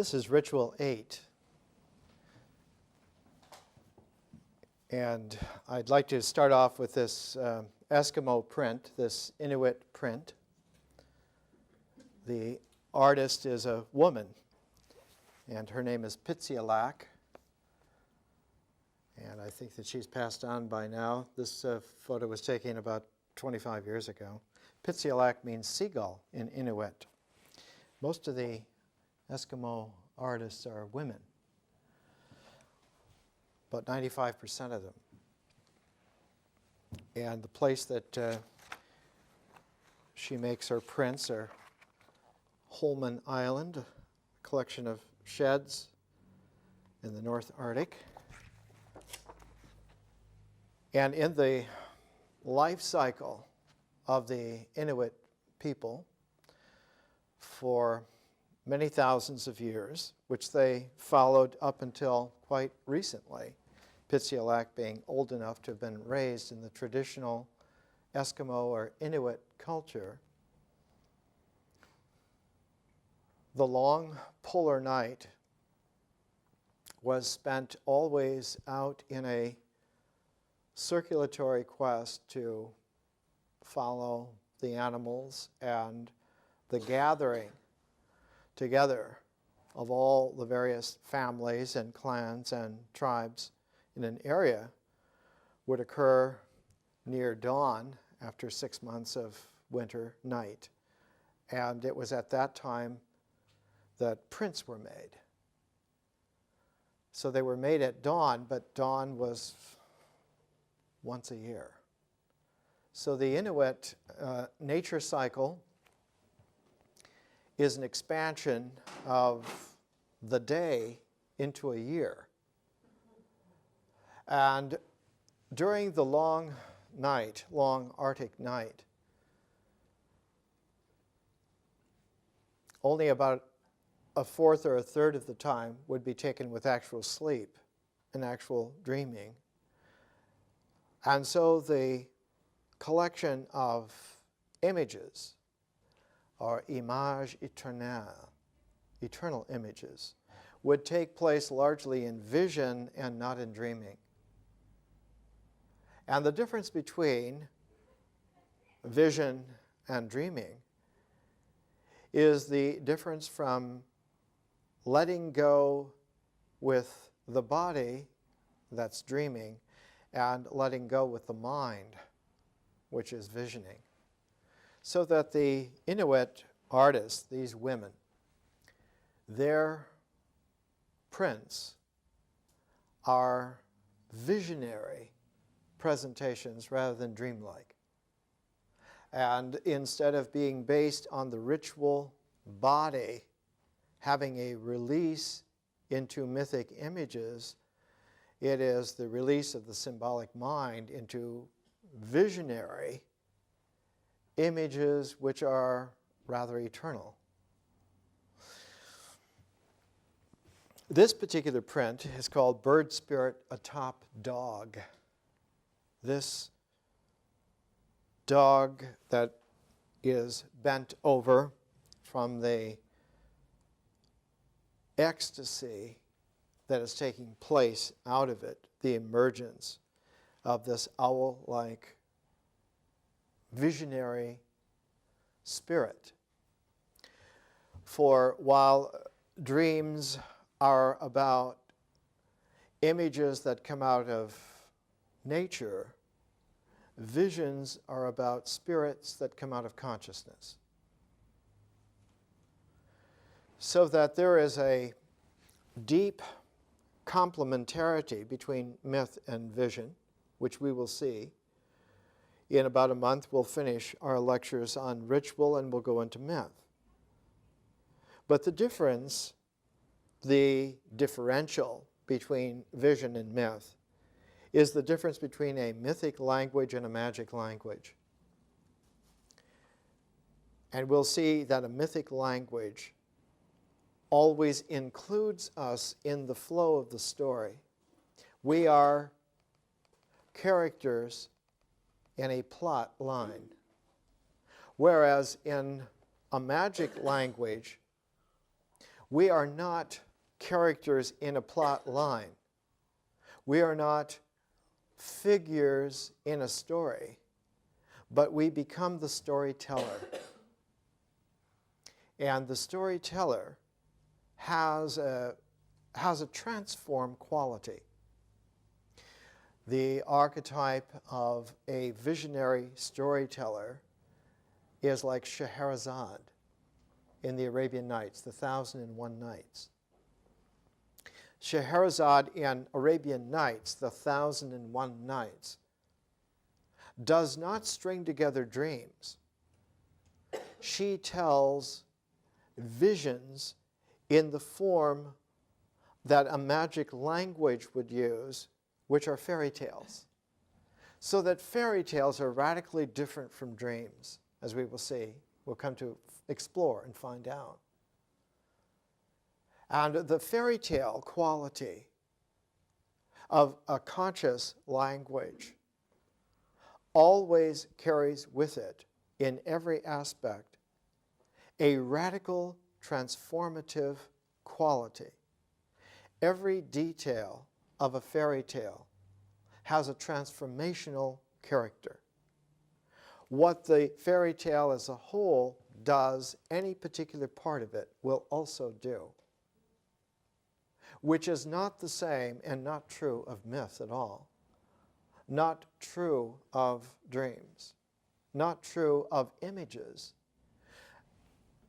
This is Ritual 8. And I'd like to start off with this Eskimo print, this Inuit print. The artist is a woman, and her name is Pitsialak. And I think that she's passed on by now. This photo was taken about 25 years ago. Pitsialak means seagull in Inuit. Most of the Eskimo artists are women, about 95% of them. And the place that she makes her prints are Holman Island, a collection of sheds in the North Arctic. And in the life cycle of the Inuit people for many thousands of years, which they followed up until quite recently, Pitsialak being old enough to have been raised in the traditional Eskimo or Inuit culture, the long polar night was spent always out in a circulatory quest to follow the animals and the gathering together of all the various families and clans and tribes in an area would occur near dawn after 6 months of winter night. And it was at that time that prints were made. So they were made at dawn, but dawn was once a year. So the Inuit nature cycle is an expansion of the day into a year. And during the long night, long Arctic night, only about a fourth or a third of the time would be taken with actual sleep and actual dreaming. And so the collection of images, or images éternelles, eternal images, would take place largely in vision and not in dreaming. And the difference between vision and dreaming is the difference from letting go with the body, that's dreaming, and letting go with the mind, which is visioning. So that the Inuit artists, these women, their prints are visionary presentations rather than dreamlike. And instead of being based on the ritual body having a release into mythic images, it is the release of the symbolic mind into visionary images which are rather eternal. This particular print is called Bird Spirit Atop Dog. This dog that is bent over from the ecstasy that is taking place out of it, the emergence of this owl-like visionary spirit. For while dreams are about images that come out of nature, visions are about spirits that come out of consciousness. So that there is a deep complementarity between myth and vision, which we will see. In about a month, we'll finish our lectures on ritual and we'll go into myth. But the difference, the differential between vision and myth, is the difference between a mythic language and a magic language. And we'll see that a mythic language always includes us in the flow of the story. We are characters in a plot line. Whereas in a magic language, We are not characters in a plot line. We are not figures in a story, but we become the storyteller. And the storyteller has a transformed quality. The archetype of a visionary storyteller is like Scheherazade in the Arabian Nights, the 1001 Nights. Scheherazade in Arabian Nights, the 1001 Nights, does not string together dreams. She tells visions in the form that a magic language would use, which are fairy tales. So that fairy tales are radically different from dreams, as we will see. We'll come to explore and find out. And the fairy tale quality of a conscious language always carries with it, in every aspect, a radical transformative quality. Every detail of a fairy tale has a transformational character. What the fairy tale as a whole does, any particular part of it will also do, which is not the same and not true of myth at all, not true of dreams, not true of images,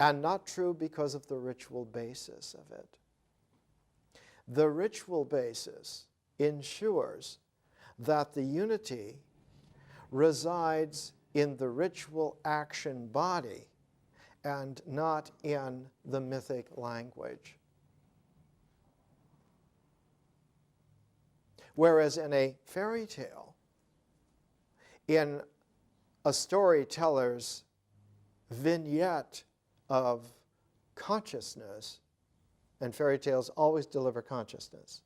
and not true because of the ritual basis of it. The ritual basis ensures that the unity resides in the ritual action body and not in the mythic language. Whereas in a fairy tale, in a storyteller's vignette of consciousness, and fairy tales always deliver consciousness,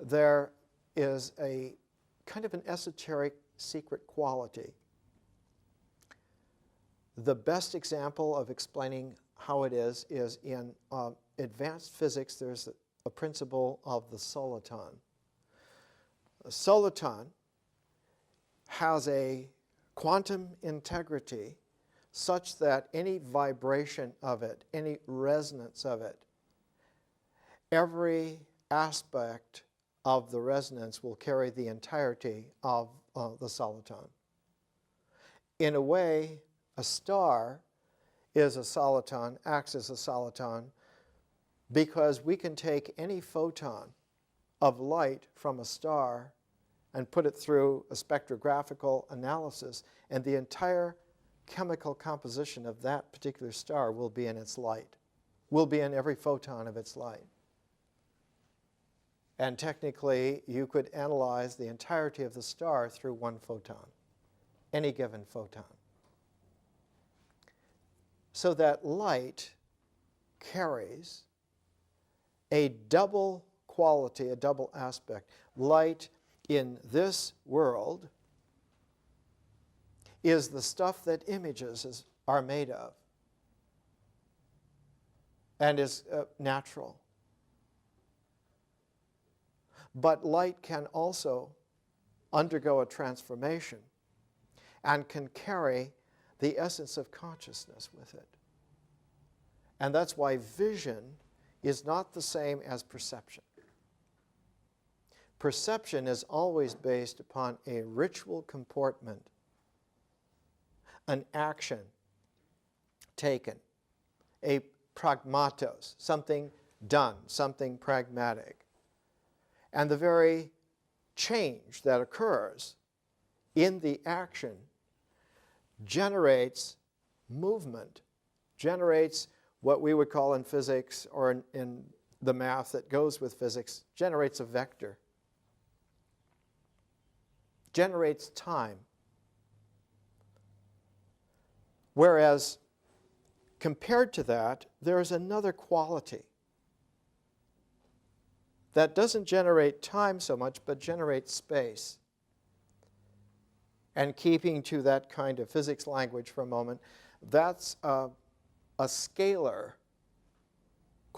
there is a kind of an esoteric secret quality. The best example of explaining how it is in advanced physics. There's a principle of the soliton. A soliton has a quantum integrity such that any vibration of it, any resonance of it, every aspect of the resonance will carry the entirety of the soliton. In a way, a star is a soliton, acts as a soliton, because we can take any photon of light from a star and put it through a spectrographical analysis, and the entire chemical composition of that particular star will be in its light, will be in every photon of its light. And technically, you could analyze the entirety of the star through one photon, any given photon. So that light carries a double quality, a double aspect. Light in this world is the stuff that images are made of and is natural. But light can also undergo a transformation and can carry the essence of consciousness with it. And that's why vision is not the same as perception. Perception is always based upon a ritual comportment, an action taken, a pragmatos, something done, something pragmatic. And the very change that occurs in the action generates movement, generates what we would call in physics or in the math that goes with physics, generates a vector, generates time. Whereas compared to that, there's another quality that doesn't generate time so much, but generates space. And keeping to that kind of physics language for a moment, that's a scalar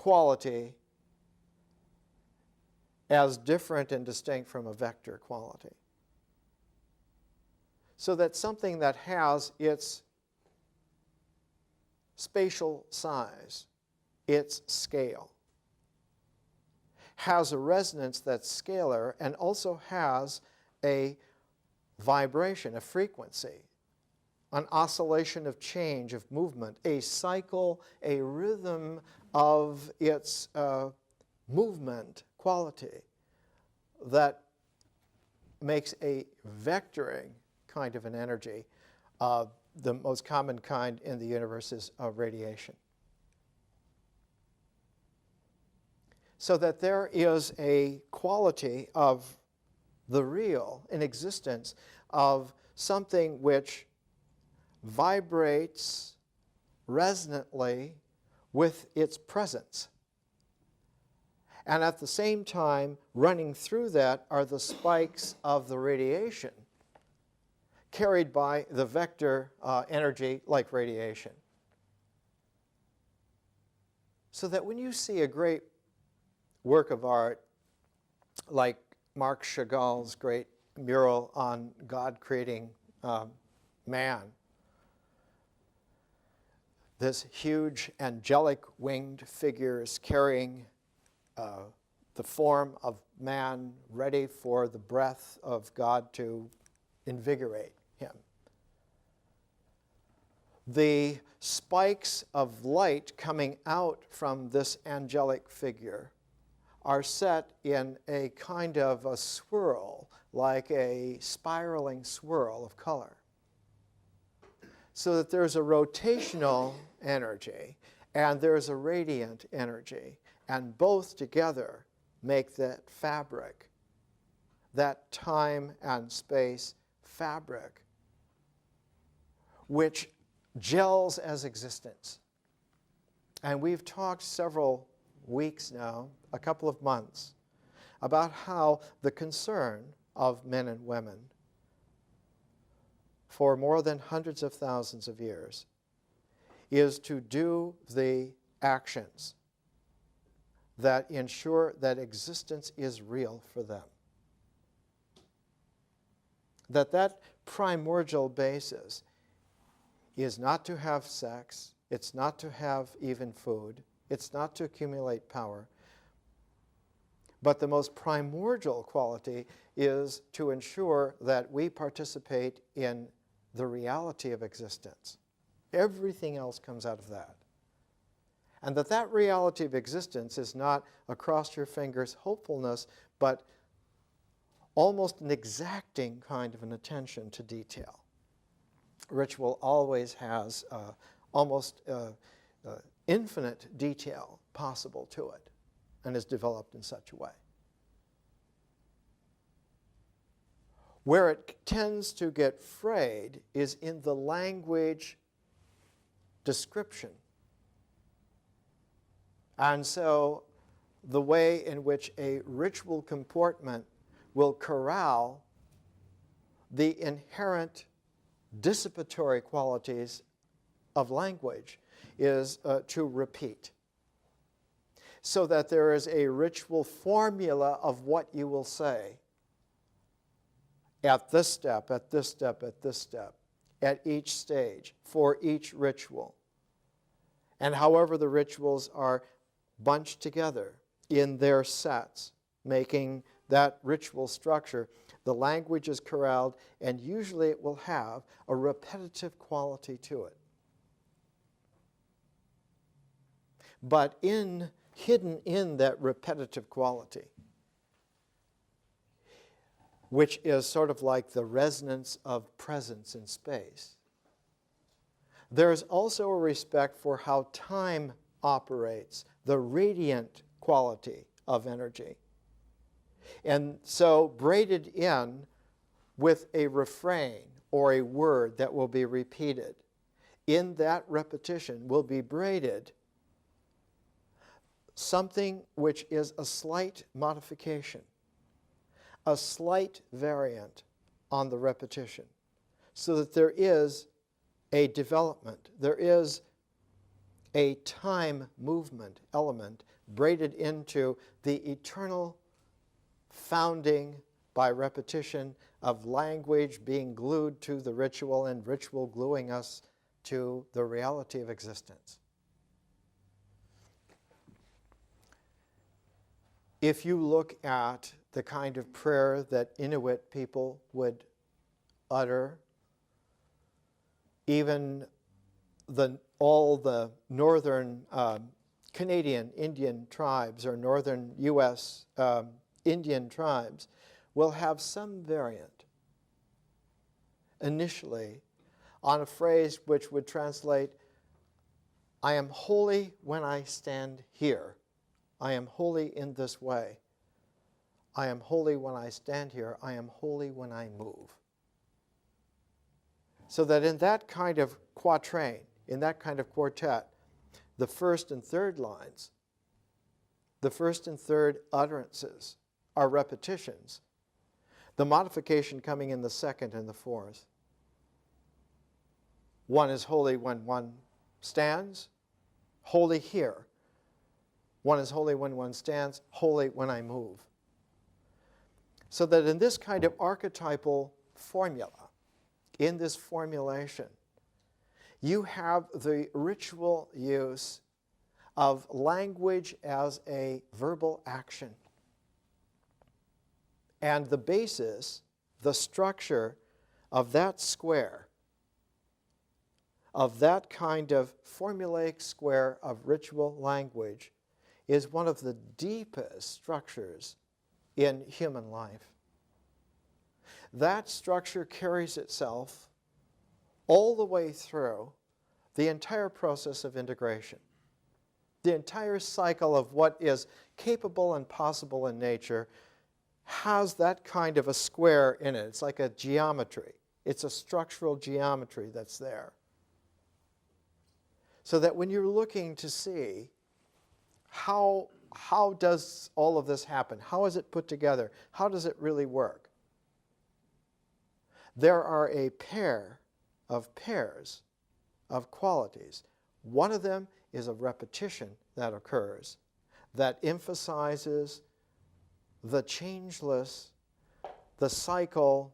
quality as different and distinct from a vector quality. So that something that has its spatial size, its scale, has a resonance that's scalar and also has a vibration, a frequency, an oscillation of change, of movement, a cycle, a rhythm of its movement quality that makes a vectoring kind of an energy. The most common kind in the universe is radiation. So that there is a quality of the real in existence, of something which vibrates resonantly with its presence. And at the same time, running through that are the spikes of the radiation carried by the vector energy like radiation. So that when you see a great work of art like Marc Chagall's great mural on God creating man, this huge angelic winged figures carrying the form of man ready for the breath of God to invigorate him. The spikes of light coming out from this angelic figure are set in a kind of a swirl, like a spiraling swirl of color. So that there's a rotational energy and there's a radiant energy, and both together make that fabric, that time and space fabric, which gels as existence. And we've talked several weeks now, a couple of months, about how the concern of men and women for more than hundreds of thousands of years is to do the actions that ensure that existence is real for them. That primordial basis is not to have sex, it's not to have even food, it's not to accumulate power, but the most primordial quality is to ensure that we participate in the reality of existence. Everything else comes out of that. And that reality of existence is not a cross-your-fingers hopefulness, but almost an exacting kind of an attention to detail. Ritual always has almost infinite detail possible to it and is developed in such a way. Where it tends to get frayed is in the language description. And so the way in which a ritual comportment will corral the inherent dissipatory qualities of language is to repeat, so that there is a ritual formula of what you will say at this step, at this step, at this step, at each stage, for each ritual. And however the rituals are bunched together in their sets, making that ritual structure, the language is corralled, and usually it will have a repetitive quality to it. But hidden in that repetitive quality, which is sort of like the resonance of presence in space, there is also a respect for how time operates, the radiant quality of energy. And so braided in with a refrain or a word that will be repeated, in that repetition will be braided something which is a slight modification, a slight variant on the repetition, so that there is a development, there is a time movement element braided into the eternal founding by repetition of language being glued to the ritual and ritual gluing us to the reality of existence. If you look at the kind of prayer that Inuit people would utter, even all the northern Canadian Indian tribes or northern U.S. Indian tribes will have some variant initially on a phrase which would translate, I am holy when I stand here. I am holy in this way. I am holy when I stand here. I am holy when I move. So that in that kind of quatrain, in that kind of quartet, the first and third lines, the first and third utterances are repetitions. The modification coming in the second and the fourth. One is holy when one stands, holy here. One is holy when one stands, holy when I move. So that in this kind of archetypal formula, in this formulation, you have the ritual use of language as a verbal action. And the basis, the structure of that square, of that kind of formulaic square of ritual language, is one of the deepest structures in human life. That structure carries itself all the way through the entire process of integration, the entire cycle of what is capable and possible in nature has that kind of a square in it. It's like a geometry. It's a structural geometry that's there. So that when you're looking to see how does all of this happen? How is it put together? How does it really work? There are a pair of pairs of qualities. One of them is a repetition that occurs that emphasizes the changeless, the cycle,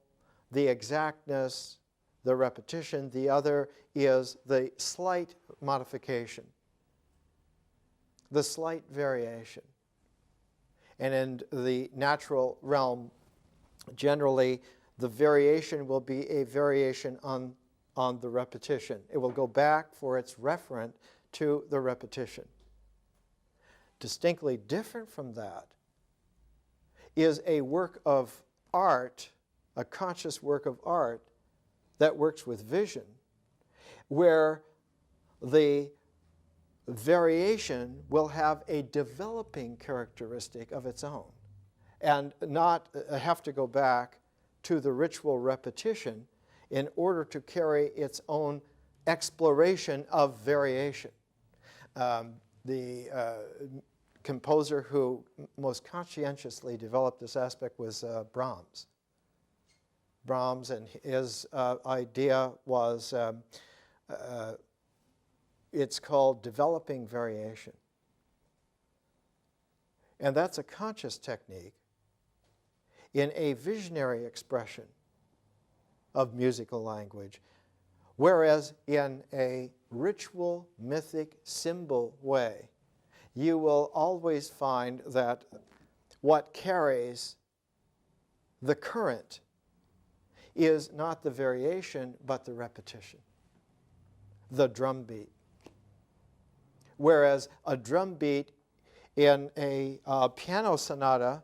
the exactness, the repetition. The other is the slight modification, the slight variation. And in the natural realm, generally, the variation will be a variation on the repetition. It will go back for its referent to the repetition. Distinctly different from that is a work of art, a conscious work of art that works with vision, where the variation will have a developing characteristic of its own and not have to go back to the ritual repetition in order to carry its own exploration of variation. The composer who most conscientiously developed this aspect was Brahms. Brahms, and his idea was, it's called developing variation. And that's a conscious technique in a visionary expression of musical language, whereas in a ritual, mythic, symbol way, you will always find that what carries the current is not the variation, but the repetition, the drum beat. Whereas a drum beat in a piano sonata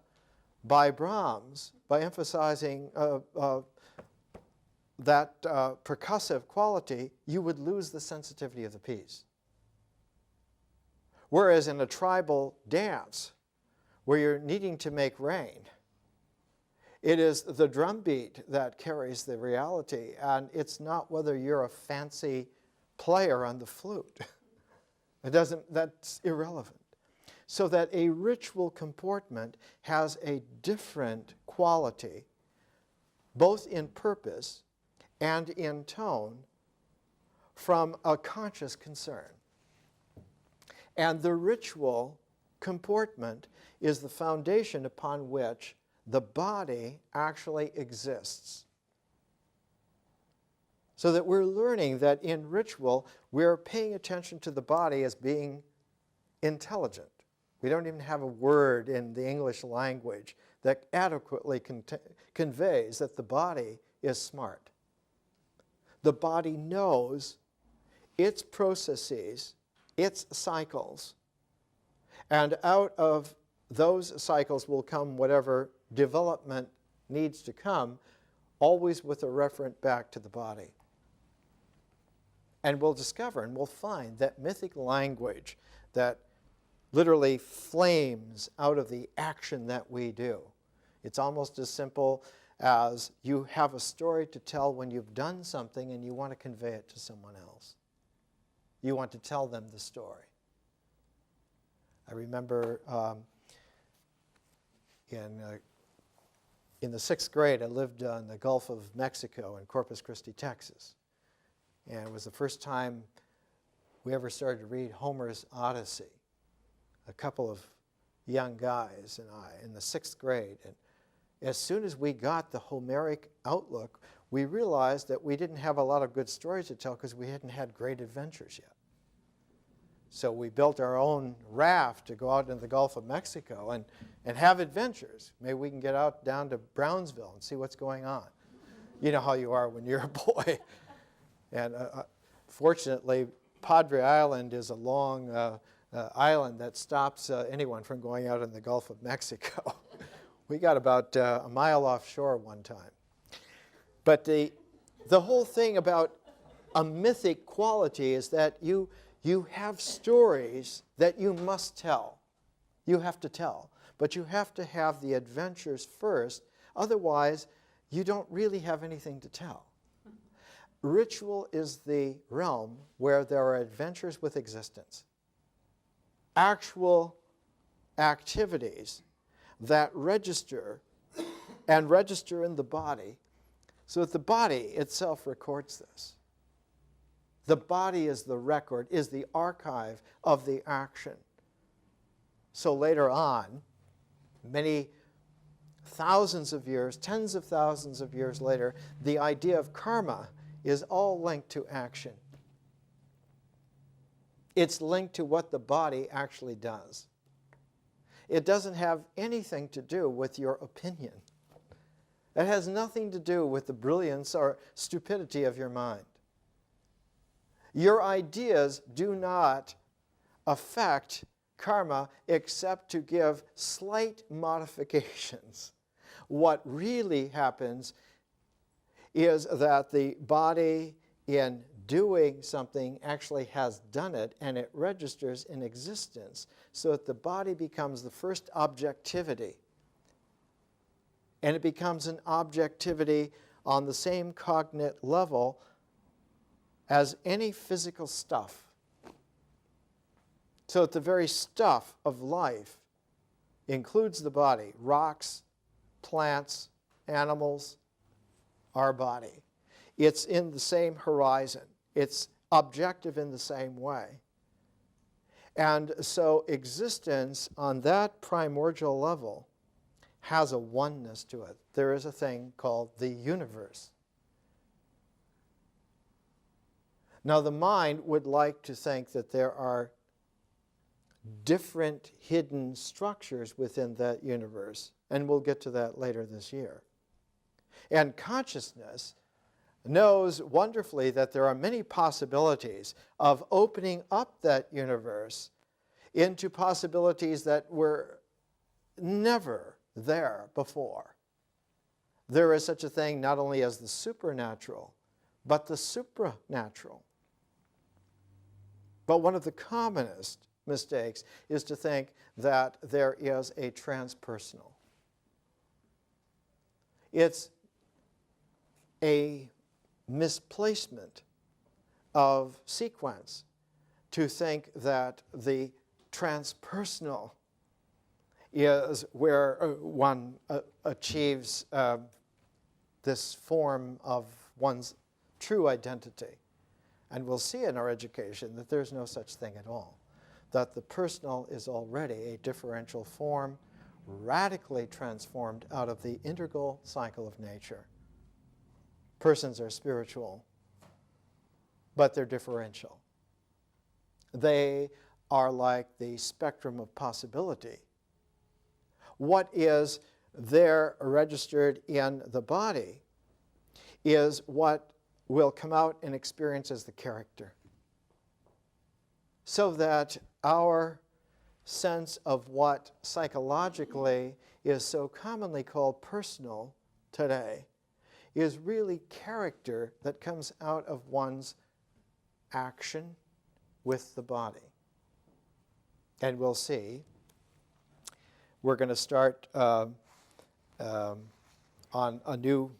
by Brahms, by emphasizing that percussive quality, you would lose the sensitivity of the piece. Whereas in a tribal dance, where you're needing to make rain, it is the drum beat that carries the reality, and it's not whether you're a fancy player on the flute. That's irrelevant. So that a ritual comportment has a different quality, both in purpose and in tone, from a conscious concern. And the ritual comportment is the foundation upon which the body actually exists. So that we're learning that in ritual, we're paying attention to the body as being intelligent. We don't even have a word in the English language that adequately conveys that the body is smart. The body knows its processes, its cycles, and out of those cycles will come whatever development needs to come, always with a referent back to the body. And we'll discover and we'll find that mythic language that literally flames out of the action that we do. It's almost as simple as you have a story to tell when you've done something and you want to convey it to someone else. You want to tell them the story. I remember in the 6th grade, I lived on the Gulf of Mexico in Corpus Christi, Texas. And it was the first time we ever started to read Homer's Odyssey. A couple of young guys and I in the 6th grade. And as soon as we got the Homeric outlook, we realized that we didn't have a lot of good stories to tell because we hadn't had great adventures yet. So we built our own raft to go out in the Gulf of Mexico and have adventures. Maybe we can get out down to Brownsville and see what's going on. You know how you are when you're a boy. And fortunately, Padre Island is a long island that stops anyone from going out in the Gulf of Mexico. We got about a mile offshore one time. But the whole thing about a mythic quality is that you have stories that you must tell. You have to tell. But you have to have the adventures first. Otherwise, you don't really have anything to tell. Ritual is the realm where there are adventures with existence. Actual activities that register and register in the body so that the body itself records this. The body is the record, is the archive of the action. So later on, many thousands of years, tens of thousands of years later, the idea of karma is all linked to action. It's linked to what the body actually does. It doesn't have anything to do with your opinion. It has nothing to do with the brilliance or stupidity of your mind. Your ideas do not affect karma except to give slight modifications. What really happens is that the body, in doing something, actually has done it, and it registers in existence, so that the body becomes the first objectivity. And it becomes an objectivity on the same cognate level as any physical stuff. So that the very stuff of life includes the body, rocks, plants, animals, our body. It's in the same horizon. It's objective in the same way. And so existence on that primordial level has a oneness to it. There is a thing called the universe. Now the mind would like to think that there are different hidden structures within that universe, and we'll get to that later this year. And consciousness knows wonderfully that there are many possibilities of opening up that universe into possibilities that were never there before. There is such a thing not only as the supernatural, but the supranatural. But one of the commonest mistakes is to think that there is a transpersonal. It's a misplacement of sequence to think that the transpersonal is where one achieves this form of one's true identity. And we'll see in our education that there's no such thing at all. that the personal is already a differential form, radically transformed out of the integral cycle of nature. Persons are spiritual, but they're differential. They are like the spectrum of possibility. What is there registered in the body is what will come out in experience as the character. So that our sense of what psychologically is so commonly called personal today is really character that comes out of one's action with the body. And we'll see. We're going to start on a new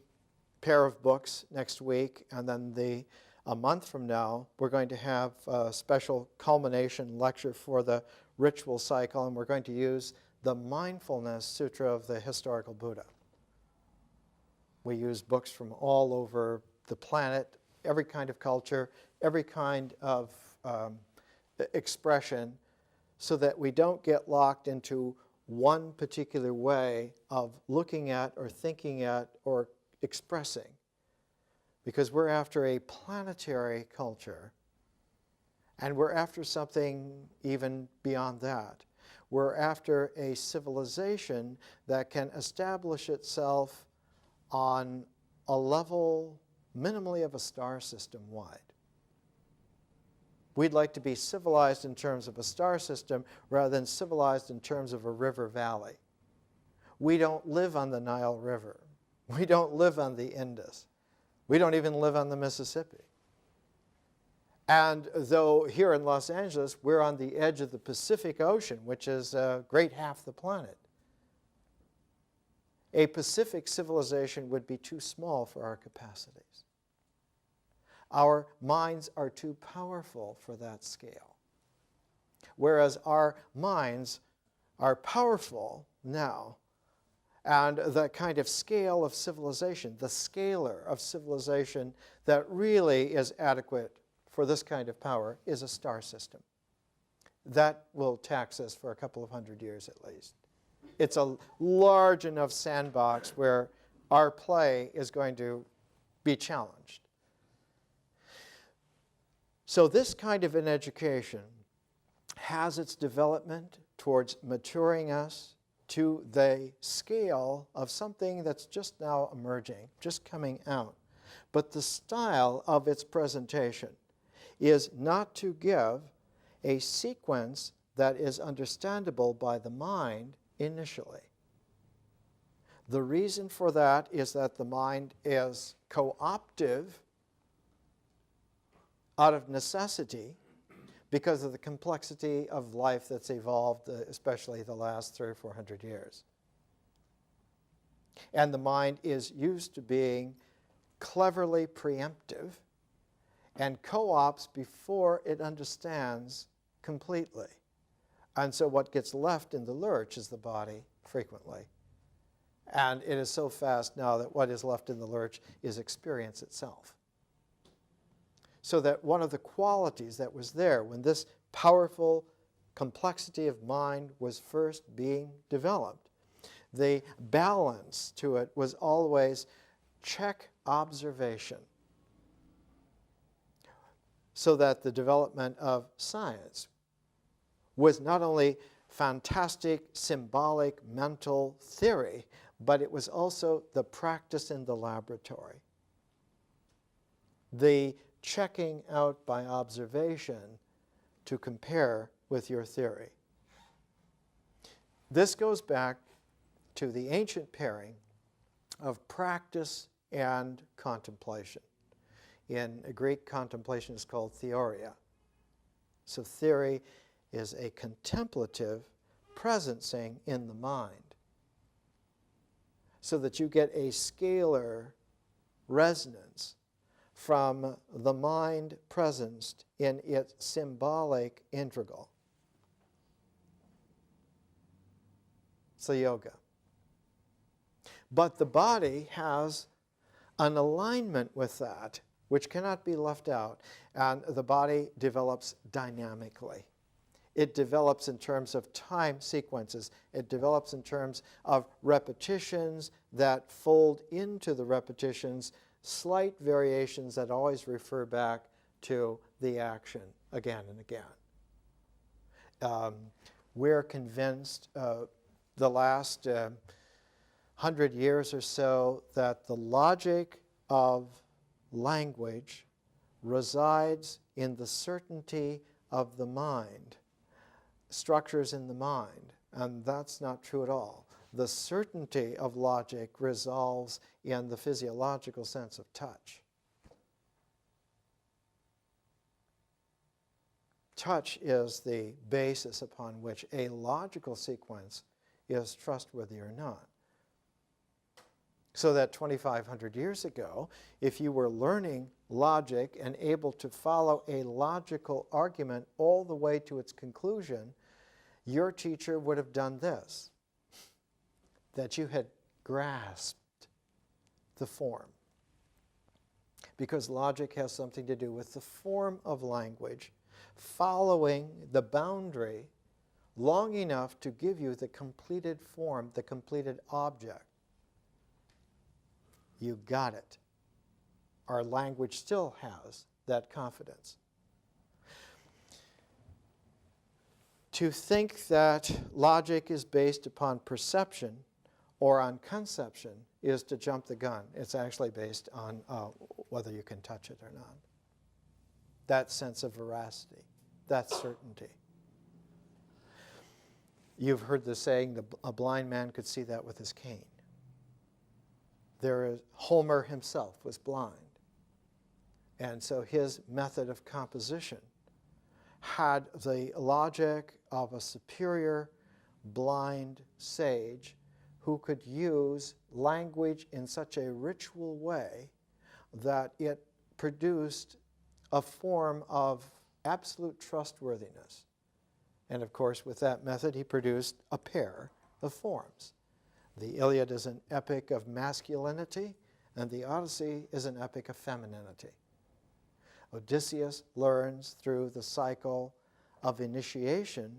pair of books next week, and then a month from now, we're going to have a special culmination lecture for the ritual cycle, and we're going to use the Mindfulness Sutra of the historical Buddha. We use books from all over the planet, every kind of culture, every kind of expression, so that we don't get locked into one particular way of looking at or thinking at or expressing. Because we're after a planetary culture, and we're after something even beyond that. We're after a civilization that can establish itself on a level minimally of a star system wide. We'd like to be civilized in terms of a star system rather than civilized in terms of a river valley. We don't live on the Nile River. We don't live on the Indus. We don't even live on the Mississippi. And though here in Los Angeles, we're on the edge of the Pacific Ocean, which is a great half the planet, a Pacific civilization would be too small for our capacities. Our minds are too powerful for that scale. Whereas our minds are powerful now, and the kind of scale of civilization, the scalar of civilization that really is adequate for this kind of power is a star system. That will tax us for a couple of hundred years at least. It's a large enough sandbox where our play is going to be challenged. So this kind of an education has its development towards maturing us to the scale of something that's just now emerging, just coming out. But the style of its presentation is not to give a sequence that is understandable by the mind initially. The reason for that is that the mind is cooptive out of necessity because of the complexity of life that's evolved, especially the last 300 or 400 years. And the mind is used to being cleverly preemptive and co-ops before it understands completely. And so what gets left in the lurch is the body frequently. And it is so fast now that what is left in the lurch is experience itself. So that one of the qualities that was there when this powerful complexity of mind was first being developed, the balance to it was always check observation. So that the development of science was not only fantastic, symbolic, mental theory, but it was also the practice in the laboratory. The checking out by observation to compare with your theory. This goes back to the ancient pairing of practice and contemplation. In Greek, contemplation is called theoria. So theory is a contemplative presencing in the mind, so that you get a scalar resonance from the mind presenced in its symbolic integral. So yoga. But the body has an alignment with that which cannot be left out, and the body develops dynamically. It develops in terms of time sequences. It develops in terms of repetitions that fold into the repetitions slight variations that always refer back to the action again and again. We're convinced the last 100 years or so that the logic of language resides in the certainty of the mind, structures in the mind, and that's not true at all. The certainty of logic resolves in the physiological sense of touch. Touch is the basis upon which a logical sequence is trustworthy or not. So that 2,500 years ago, if you were learning logic and able to follow a logical argument all the way to its conclusion, your teacher would have done this, that you had grasped the form. Because logic has something to do with the form of language, following the boundary long enough to give you the completed form, the completed object. You got it. Our language still has that confidence. To think that logic is based upon perception or on conception is to jump the gun. It's actually based on whether you can touch it or not. That sense of veracity, that certainty. You've heard the saying, a blind man could see that with his cane. Homer himself was blind. And so his method of composition had the logic of a superior blind sage who could use language in such a ritual way that it produced a form of absolute trustworthiness. And of course, with that method, he produced a pair of forms. The Iliad is an epic of masculinity, and the Odyssey is an epic of femininity. Odysseus learns through the cycle of initiation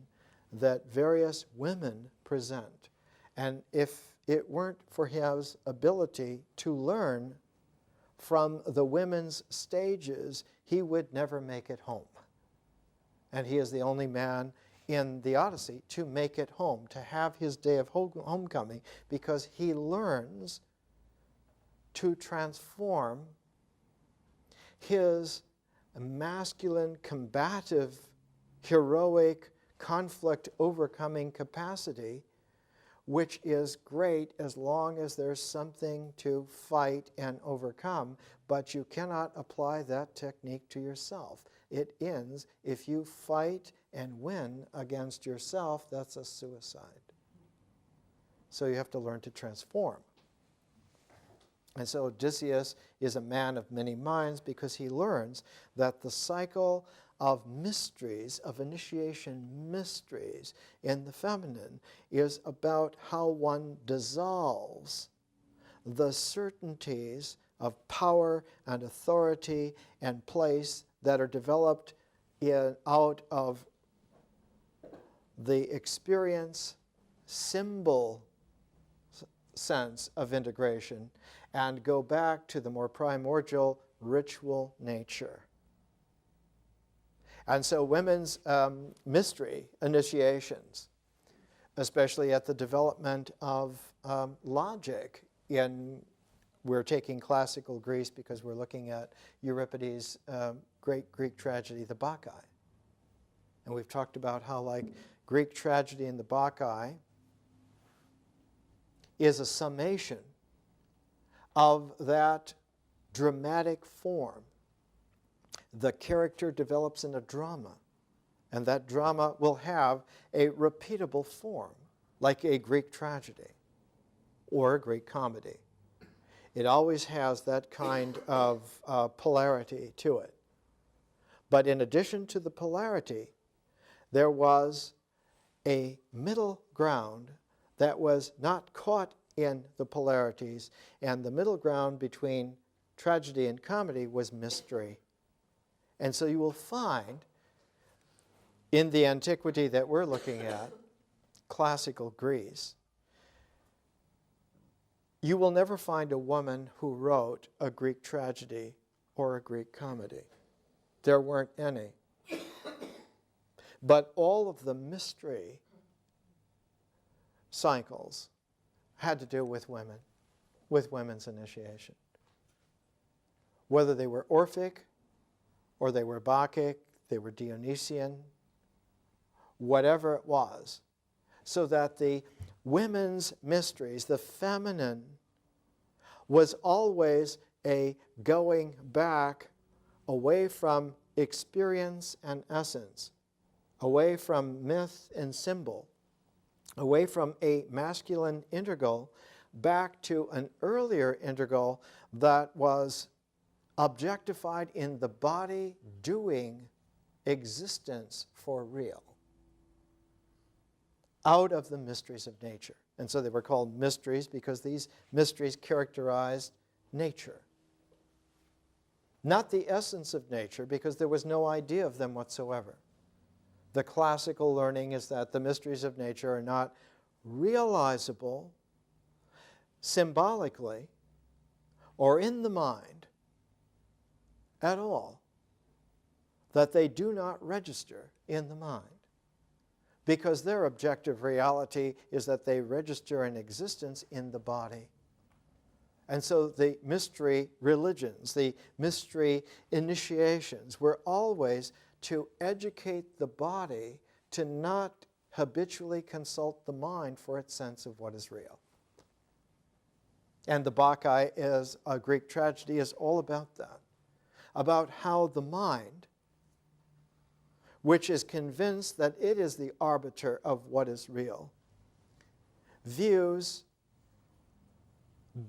that various women present. And if it weren't for his ability to learn from the women's stages, he would never make it home. And he is the only man in the Odyssey to make it home, to have his day of homecoming, because he learns to transform his masculine, combative, heroic, conflict-overcoming capacity, which is great as long as there's something to fight and overcome, but you cannot apply that technique to yourself. It ends if you fight and win against yourself. That's a suicide. So you have to learn to transform. And so Odysseus is a man of many minds because he learns that the cycle of mysteries, of initiation mysteries in the feminine, is about how one dissolves the certainties of power and authority and place that are developed out of the experience symbol sense of integration and go back to the more primordial ritual nature. And so women's mystery initiations, especially at the development of logic we're taking classical Greece because we're looking at Euripides' great Greek tragedy, the Bacchae. And we've talked about how, like, Greek tragedy in the Bacchae is a summation of that dramatic form. The character develops in a drama, and that drama will have a repeatable form, like a Greek tragedy or a Greek comedy. It always has that kind of polarity to it. But in addition to the polarity, there was a middle ground that was not caught in the polarities, and the middle ground between tragedy and comedy was mystery. And so you will find In the antiquity that we're looking at, classical Greece, you will never find a woman who wrote a Greek tragedy or a Greek comedy. There weren't any. But all of the mystery cycles had to do with women, with women's initiation. Whether they were Orphic or they were Bacchic, they were Dionysian, whatever it was, so that the women's mysteries, the feminine, was always a going back away from experience and essence, away from myth and symbol, away from a masculine integral, back to an earlier integral that was objectified in the body doing existence for real, out of the mysteries of nature. And so they were called mysteries because these mysteries characterized nature. Not the essence of nature, because there was no idea of them whatsoever. The classical learning is that the mysteries of nature are not realizable symbolically or in the mind at all, that they do not register in the mind, because their objective reality is that they register an existence in the body. And so the mystery religions, the mystery initiations were always to educate the body to not habitually consult the mind for its sense of what is real. And the Bacchae is a Greek tragedy is all about that, about how the mind, which is convinced that it is the arbiter of what is real, views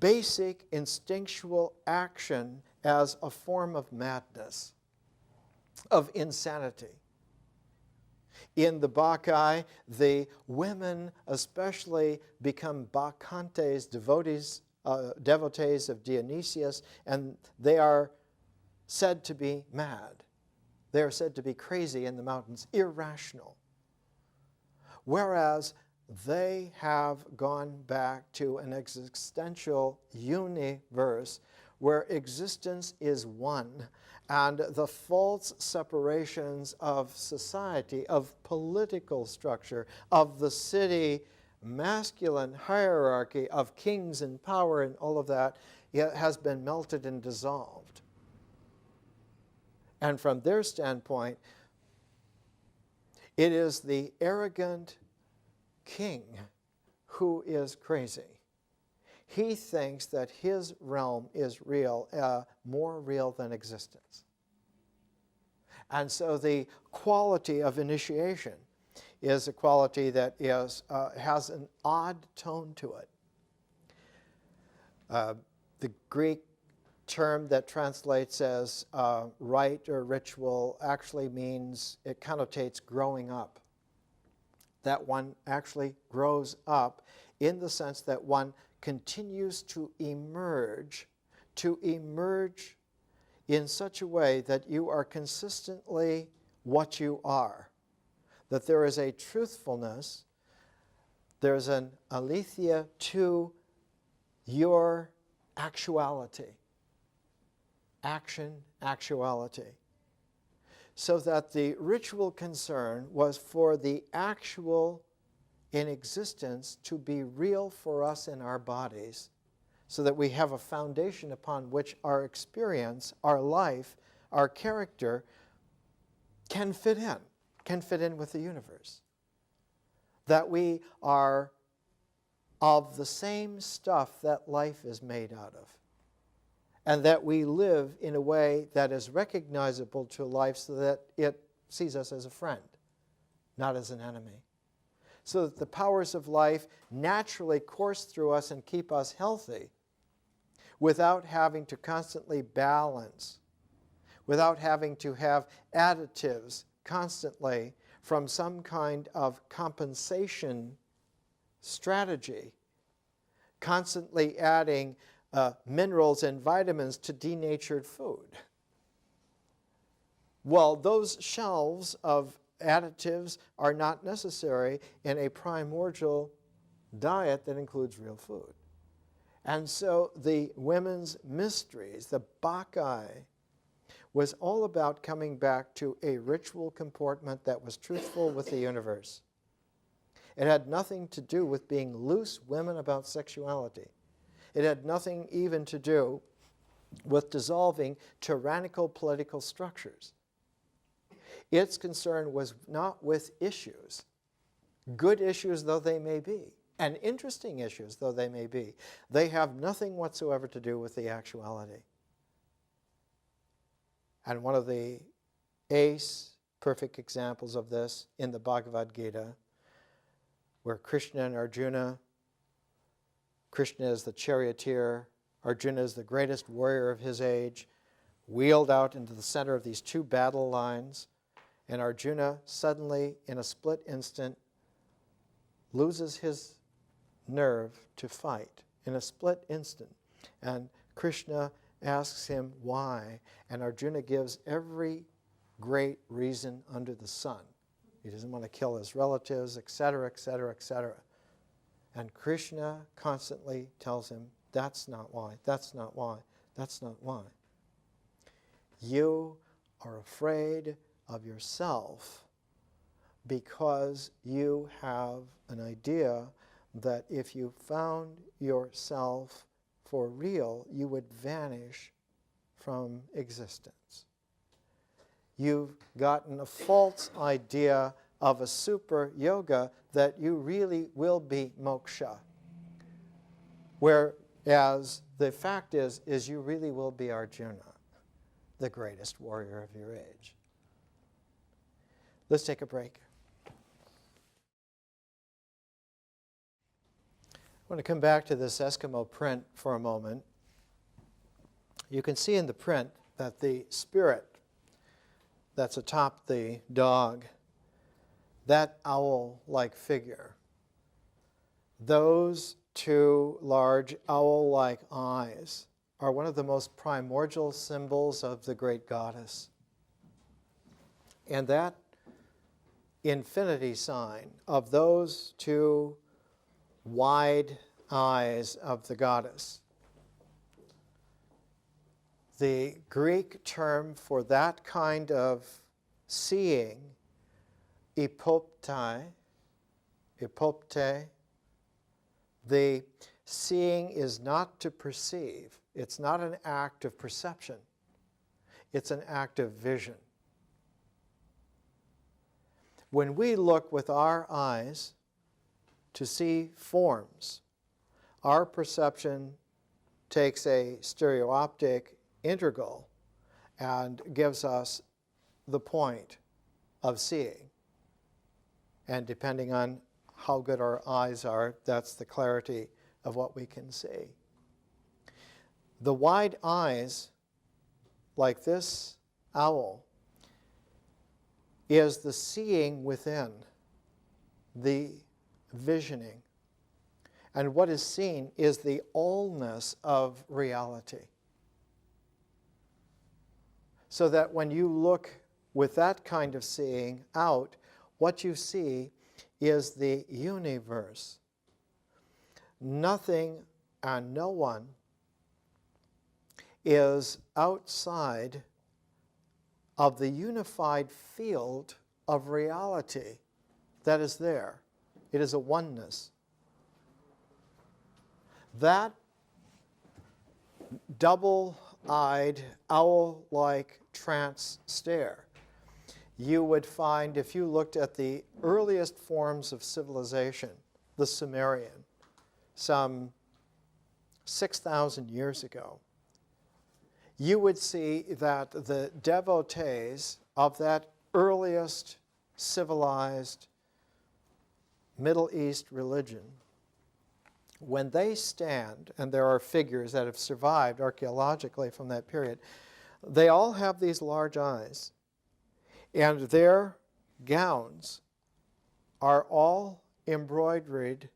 basic instinctual action as a form of madness, of insanity. In the Bacchae, the women especially become bacchantes, devotees of Dionysius, and they are said to be mad. They are said to be crazy in the mountains, irrational. Whereas they have gone back to an existential universe where existence is one, and the false separations of society, of political structure, of the city, masculine hierarchy, of kings and power and all of that, has been melted and dissolved. And from their standpoint, it is the arrogant king who is crazy. He thinks that his realm is real, more real than existence. And so the quality of initiation is a quality that has an odd tone to it. The Greek term that translates as rite or ritual actually means, it connotates growing up. That one actually grows up in the sense that one continues to emerge in such a way that you are consistently what you are, that there is a truthfulness, there's an aletheia to your actuality, actuality. So that the ritual concern was for the actual in existence to be real for us in our bodies, so that we have a foundation upon which our experience, our life, our character can fit in with the universe. That we are of the same stuff that life is made out of, and that we live in a way that is recognizable to life so that it sees us as a friend, not as an enemy. So that the powers of life naturally course through us and keep us healthy without having to constantly balance, without having to have additives constantly from some kind of compensation strategy, constantly adding minerals and vitamins to denatured food. Well, those shelves of additives are not necessary in a primordial diet that includes real food. And so the women's mysteries, the Bacchae, was all about coming back to a ritual comportment that was truthful with the universe. It had nothing to do with being loose women about sexuality. It had nothing even to do with dissolving tyrannical political structures. Its concern was not with issues, good issues though they may be, and interesting issues though they may be. They have nothing whatsoever to do with the actuality. And one of the perfect examples of this in the Bhagavad Gita, where Krishna and Arjuna, Krishna is the charioteer, Arjuna is the greatest warrior of his age, wheeled out into the center of these two battle lines, and Arjuna suddenly, in a split instant, loses his nerve to fight in a split instant. And Krishna asks him why, and Arjuna gives every great reason under the sun. He doesn't want to kill his relatives, etc., etc., etc. And Krishna constantly tells him, that's not why, that's not why, that's not why. You are afraid of yourself because you have an idea that if you found yourself for real, you would vanish from existence. You've gotten a false idea of a super yoga that you really will be moksha. Whereas the fact is you really will be Arjuna, the greatest warrior of your age. Let's take a break. I want to come back to this Eskimo print for a moment. You can see in the print that the spirit that's atop the dog, that owl-like figure, those two large owl-like eyes are one of the most primordial symbols of the great goddess. And that infinity sign of those two wide eyes of the goddess, the Greek term for that kind of seeing, epopte, the seeing is not to perceive. It's not an act of perception. It's an act of vision. When we look with our eyes to see forms, our perception takes a stereoptic integral and gives us the point of seeing. And depending on how good our eyes are, that's the clarity of what we can see. The wide eyes, like this owl, is the seeing within, the visioning. And what is seen is the allness of reality. So that when you look with that kind of seeing out, what you see is the universe. Nothing and no one is outside of the unified field of reality that is there. It is a oneness. That double-eyed, owl-like trance stare you would find if you looked at the earliest forms of civilization, the Sumerian, some 6,000 years ago. You would see that the devotees of that earliest civilized Middle East religion, when they stand, and there are figures that have survived archaeologically from that period, they all have these large eyes. And their gowns are all embroidered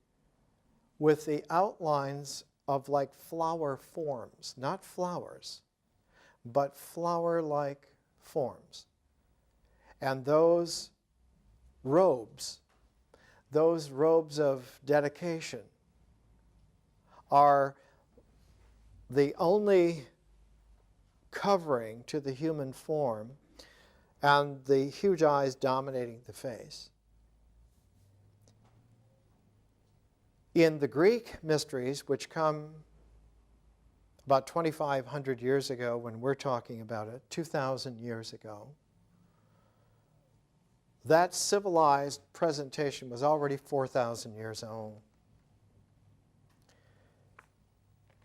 with the outlines of like flower forms, not flowers, but flower-like forms. And those robes, those robes of dedication, are the only covering to the human form and the huge eyes dominating the face. In the Greek mysteries, which come about 2,500 years ago when we're talking about it, 2,000 years ago, that civilized presentation was already 4,000 years old.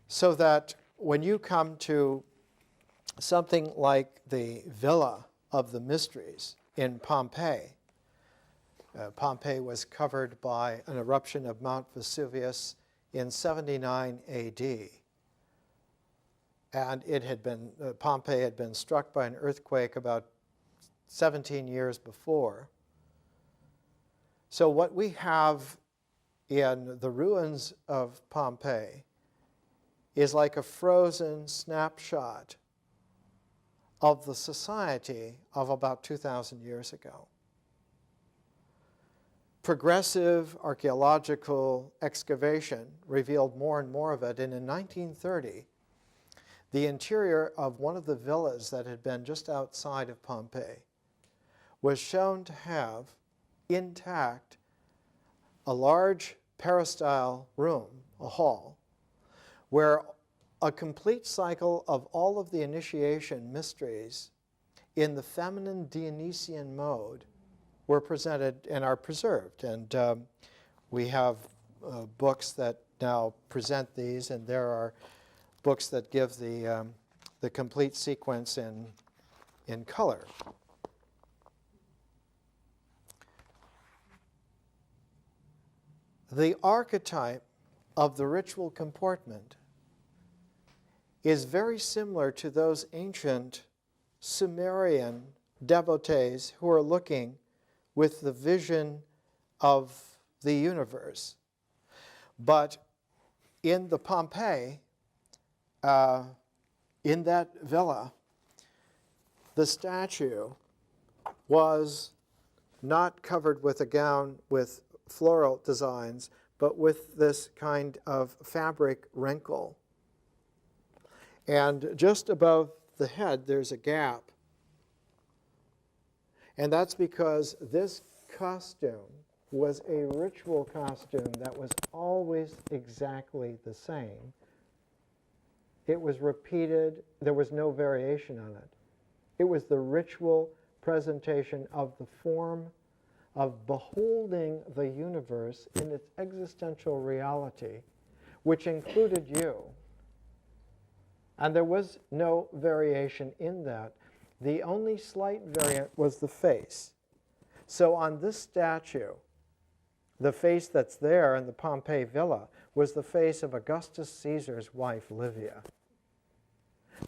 So that when you come to something like the Villa of the Mysteries in Pompeii, Pompeii was covered by an eruption of Mount Vesuvius in 79 AD. And it had been, Pompeii had been struck by an earthquake about 17 years before. So what we have in the ruins of Pompeii is like a frozen snapshot of the society of about 2,000 years ago. Progressive archaeological excavation revealed more and more of it, and in 1930, the interior of one of the villas that had been just outside of Pompeii was shown to have intact a large peristyle room, a hall, where a complete cycle of all of the initiation mysteries in the feminine Dionysian mode were presented and are preserved. And we have books that now present these, and there are books that give the complete sequence in color. The archetype of the ritual comportment is very similar to those ancient Sumerian devotees who are looking with the vision of the universe. But in the Pompeii, in that villa, the statue was not covered with a gown with floral designs, but with this kind of fabric wrinkle. And just above the head, there's a gap. And that's because this costume was a ritual costume that was always exactly the same. It was repeated. There was no variation on it. It was the ritual presentation of the form of beholding the universe in its existential reality, which included you. And there was no variation in that. The only slight variant was the face. So on this statue, the face that's there in the Pompeii villa was the face of Augustus Caesar's wife, Livia.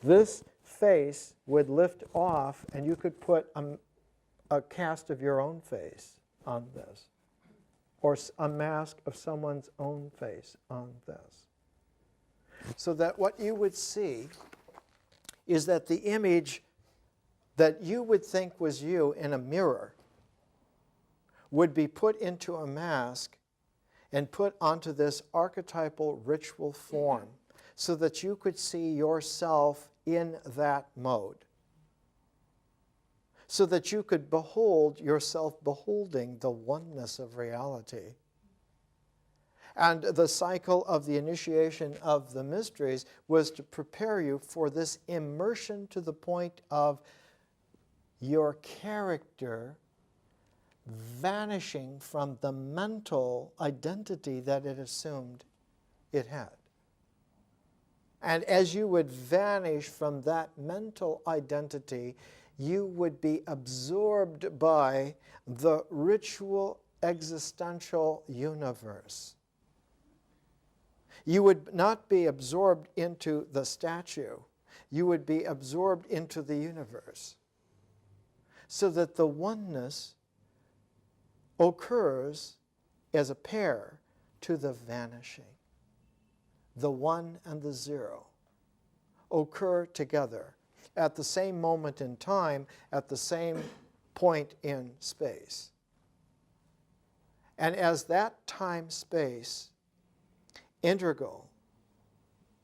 This face would lift off, and you could put a cast of your own face on this, or a mask of someone's own face on this. So that what you would see is that the image that you would think was you in a mirror would be put into a mask and put onto this archetypal ritual form so that you could see yourself in that mode, so that you could behold yourself beholding the oneness of reality. And the cycle of the initiation of the mysteries was to prepare you for this immersion to the point of your character vanishing from the mental identity that it assumed it had. And as you would vanish from that mental identity, you would be absorbed by the ritual existential universe. You would not be absorbed into the statue. You would be absorbed into the universe, so that the oneness occurs as a pair to the vanishing. The one and the zero occur together at the same moment in time, at the same point in space. And as that time-space integral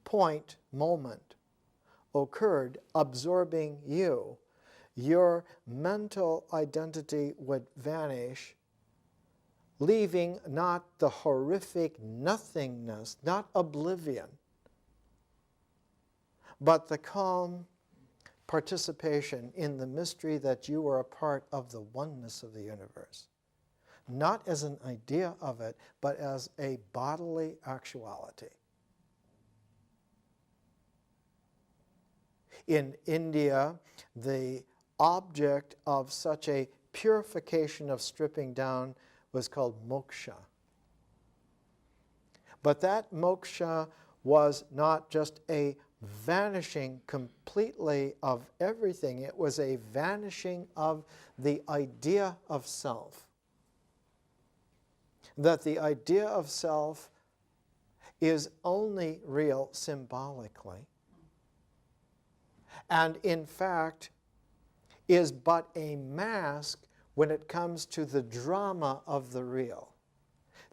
point moment occurred, absorbing you, your mental identity would vanish, leaving not the horrific nothingness, not oblivion, but the calm participation in the mystery that you are a part of the oneness of the universe. Not as an idea of it, but as a bodily actuality. In India, the object of such a purification of stripping down was called moksha. But that moksha was not just a vanishing completely of everything. It was a vanishing of the idea of self. That the idea of self is only real symbolically, and in fact is but a mask when it comes to the drama of the real.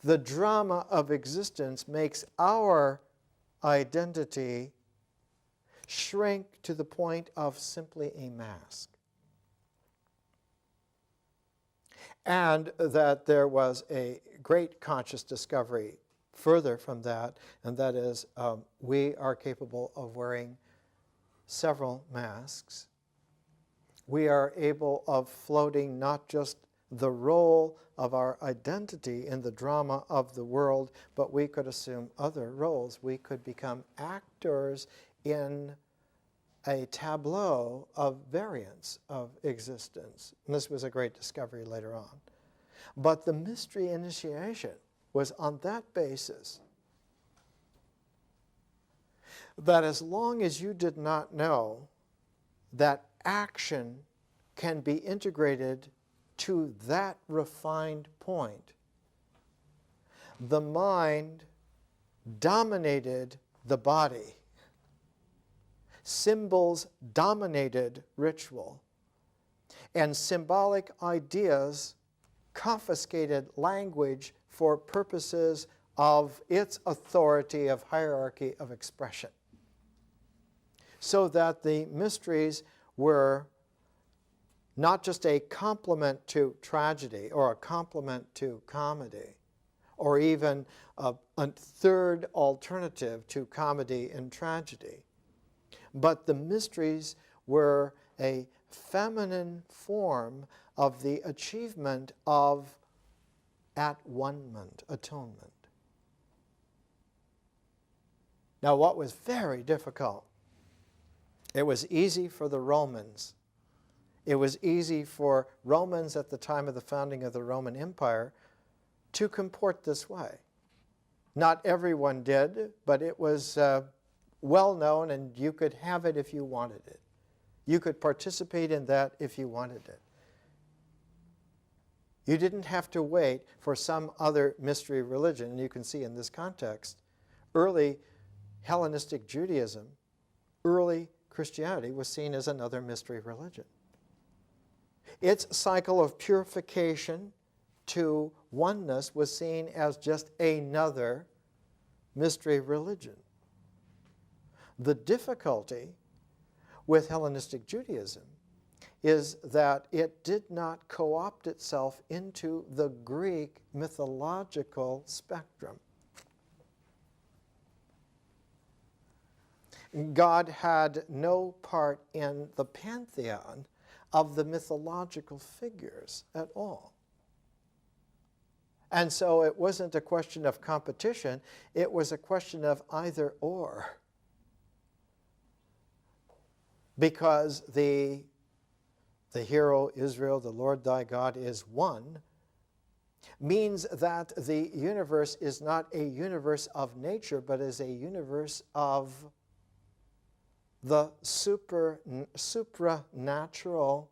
The drama of existence makes our identity shrink to the point of simply a mask. And that there was a great conscious discovery further from that, and that is we are capable of wearing several masks. We are able of floating not just the role of our identity in the drama of the world, but we could assume other roles. We could become actors in a tableau of variance of existence. And this was a great discovery later on. But the mystery initiation was on that basis, that as long as you did not know that action can be integrated to that refined point, the mind dominated the body. Symbols dominated ritual, and symbolic ideas confiscated language for purposes of its authority of hierarchy of expression. So that the mysteries were not just a complement to tragedy or a complement to comedy, or even a third alternative to comedy and tragedy, but the mysteries were a feminine form of the achievement of at-one-ment, atonement. Now, what was very difficult, it was easy for the Romans. It was easy for Romans at the time of the founding of the Roman Empire to comport this way. Not everyone did, but it was well known, and you could have it if you wanted it. You could participate in that if you wanted it. You didn't have to wait for some other mystery religion. And you can see in this context, early Hellenistic Judaism, early Christianity was seen as another mystery religion. Its cycle of purification to oneness was seen as just another mystery religion. The difficulty with Hellenistic Judaism is that it did not co-opt itself into the Greek mythological spectrum. God had no part in the pantheon of the mythological figures at all. And so it wasn't a question of competition, it was a question of either or. Because the hero Israel, the Lord thy God is one, means that the universe is not a universe of nature, but is a universe of the supranatural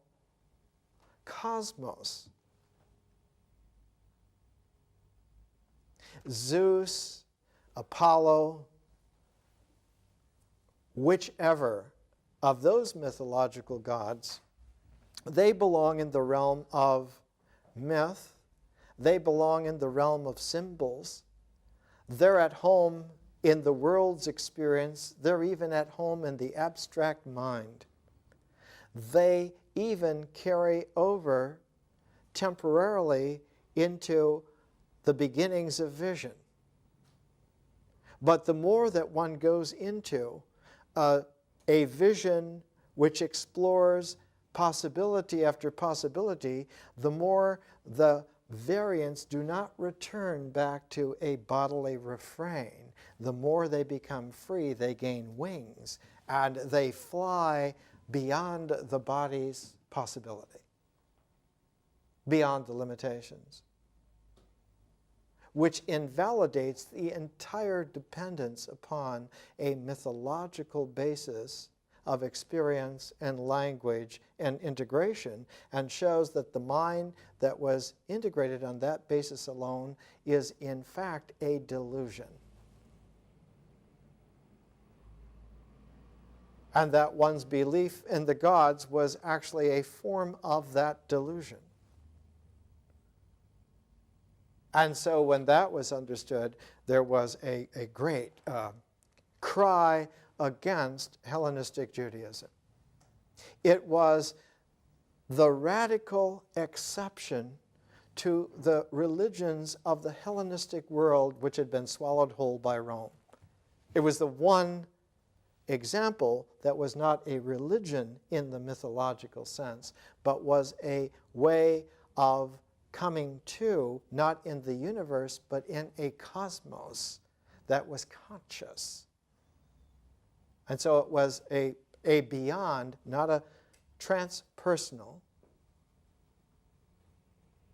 cosmos. Zeus, Apollo, whichever of those mythological gods, they belong in the realm of myth, They belong in the realm of symbols. They're at home in the world's experience. They're even at home in the abstract mind. They even carry over temporarily into the beginnings of vision. But the more that one goes into a vision which explores possibility after possibility, the more the variants do not return back to a bodily refrain. The more they become free, they gain wings, and they fly beyond the body's possibility, beyond the limitations, which invalidates the entire dependence upon a mythological basis of experience and language and integration, and shows that the mind that was integrated on that basis alone is in fact a delusion. And that one's belief in the gods was actually a form of that delusion. And so when that was understood, there was a great cry against Hellenistic Judaism. It was the radical exception to the religions of the Hellenistic world which had been swallowed whole by Rome. It was the one example that was not a religion in the mythological sense, but was a way of coming to, not in the universe, but in a cosmos that was conscious. And so it was a beyond, not a transpersonal,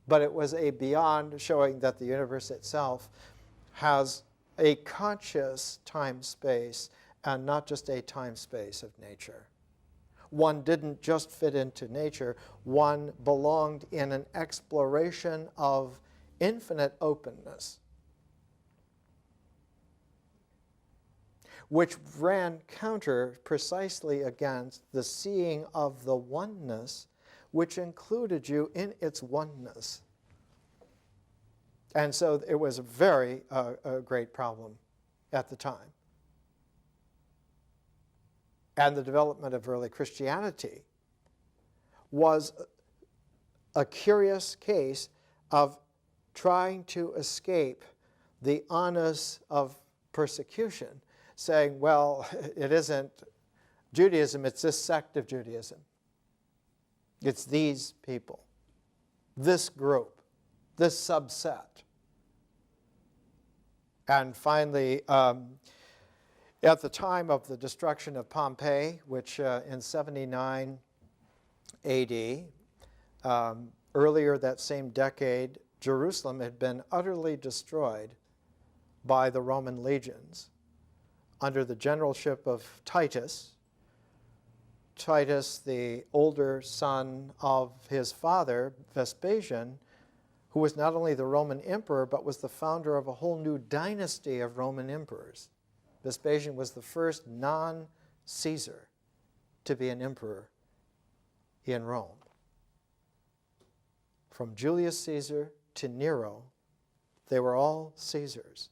but it was a beyond showing that the universe itself has a conscious time-space and not just a time-space of nature. One didn't just fit into nature, one belonged in an exploration of infinite openness, which ran counter precisely against the seeing of the oneness, which included you in its oneness. And so it was a very great problem at the time. And the development of early Christianity was a curious case of trying to escape the onus of persecution, saying, well, it isn't Judaism, it's this sect of Judaism. It's these people, this group, this subset. And finally, at the time of the destruction of Pompeii, which in 79 AD, earlier that same decade, Jerusalem had been utterly destroyed by the Roman legions under the generalship of Titus. Titus, the older son of his father, Vespasian, who was not only the Roman emperor, but was the founder of a whole new dynasty of Roman emperors. Vespasian was the first non-Caesar to be an emperor in Rome. From Julius Caesar to Nero, they were all Caesars.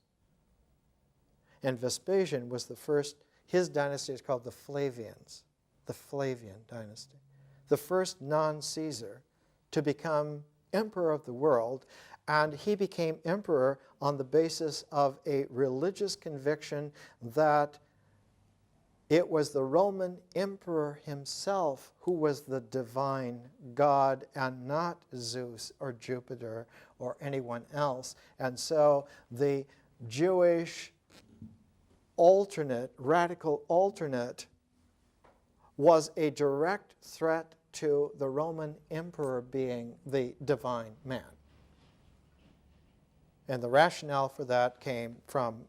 And Vespasian was the first, his dynasty is called the Flavians, the Flavian dynasty, the first non-Caesar to become emperor of the world. And he became emperor on the basis of a religious conviction that it was the Roman emperor himself who was the divine God and not Zeus or Jupiter or anyone else. And so the Jewish alternate, radical alternate, was a direct threat to the Roman emperor being the divine man. And the rationale for that came from,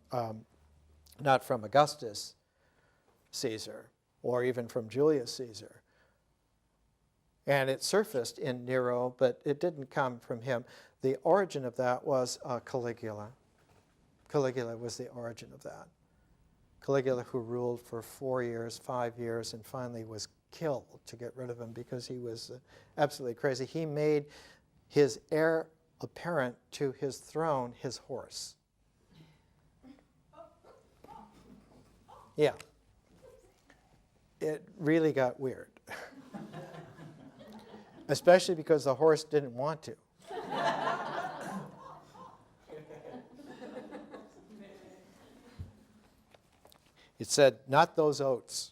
not from Augustus Caesar or even from Julius Caesar. And it surfaced in Nero, but it didn't come from him. The origin of that was Caligula. Caligula was the origin of that. Caligula, who ruled for 4 years, 5 years, and finally was killed to get rid of him because he was absolutely crazy. He made his heir apparent to his throne his horse. Yeah. It really got weird. Especially because the horse didn't want to. It said, "Not those oats."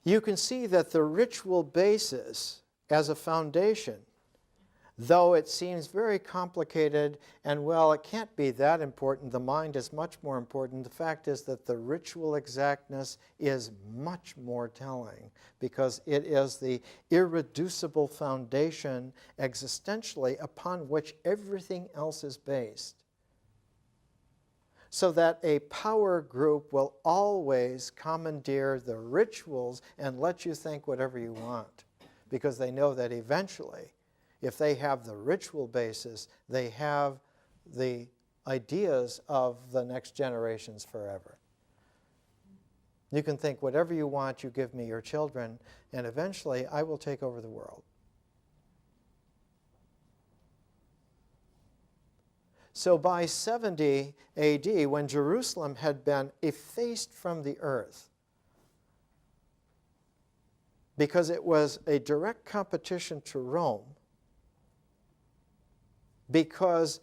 You can see that the ritual basis as a foundation, though it seems very complicated and, well, it can't be that important, the mind is much more important. The fact is that the ritual exactness is much more telling because it is the irreducible foundation existentially upon which everything else is based. So that a power group will always commandeer the rituals and let you think whatever you want, because they know that eventually, if they have the ritual basis, they have the ideas of the next generations forever. You can think whatever you want, you give me your children, and eventually I will take over the world. So by 70 AD, when Jerusalem had been effaced from the earth, because it was a direct competition to Rome, because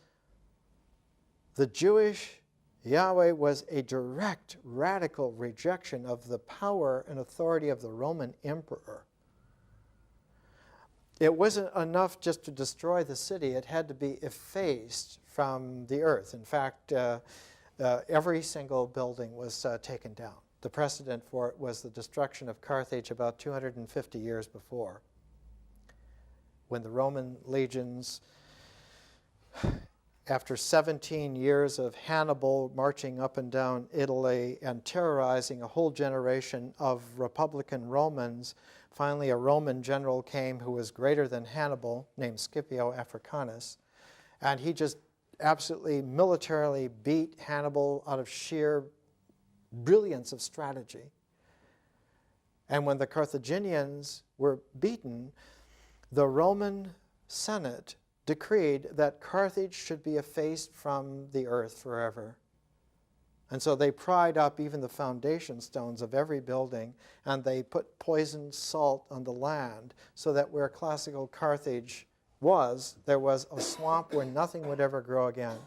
the Jewish Yahweh was a direct, radical rejection of the power and authority of the Roman emperor. It wasn't enough just to destroy the city. It had to be effaced from the earth. In fact, every single building was taken down. The precedent for it was the destruction of Carthage about 250 years before, when the Roman legions, after 17 years of Hannibal marching up and down Italy and terrorizing a whole generation of Republican Romans, finally a Roman general came who was greater than Hannibal, named Scipio Africanus, and he just absolutely militarily beat Hannibal out of sheer brilliance of strategy. And when the Carthaginians were beaten, the Roman Senate decreed that Carthage should be effaced from the earth forever. And so they pried up even the foundation stones of every building, and they put poisoned salt on the land so that where classical Carthage was, there was a swamp where nothing would ever grow again.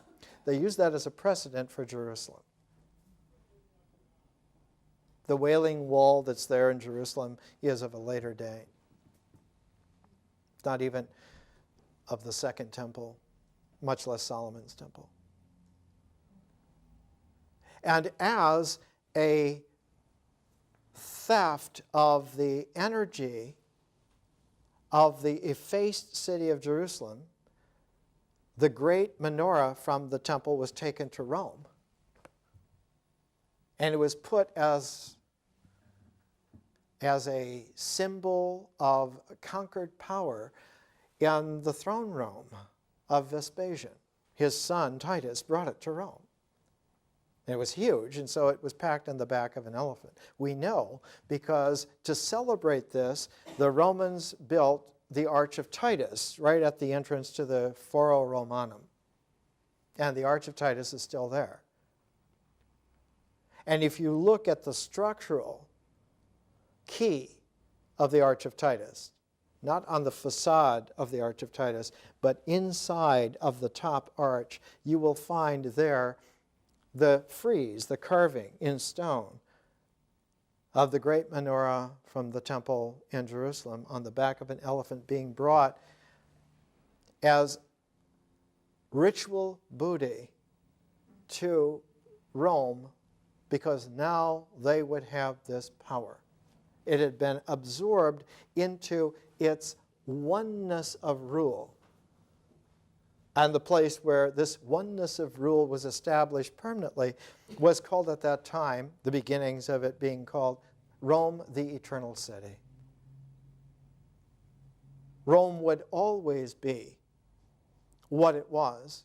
They used that as a precedent for Jerusalem. The Wailing Wall that's there in Jerusalem is of a later day. It's not even of the Second Temple, much less Solomon's Temple. And as a theft of the energy of the effaced city of Jerusalem, the great menorah from the temple was taken to Rome. And it was put as a symbol of conquered power in the throne room of Vespasian. His son, Titus, brought it to Rome. And it was huge, and so it was packed on the back of an elephant. We know because to celebrate this, the Romans built the Arch of Titus right at the entrance to the Foro Romanum. And the Arch of Titus is still there. And if you look at the structural key of the Arch of Titus, not on the facade of the Arch of Titus, but inside of the top arch, you will find there the frieze, the carving in stone of the great menorah from the temple in Jerusalem on the back of an elephant being brought as ritual booty to Rome, because now they would have this power. It had been absorbed into its oneness of rule. And the place where this oneness of rule was established permanently was called at that time, the beginnings of it being called Rome, the Eternal City. Rome would always be what it was,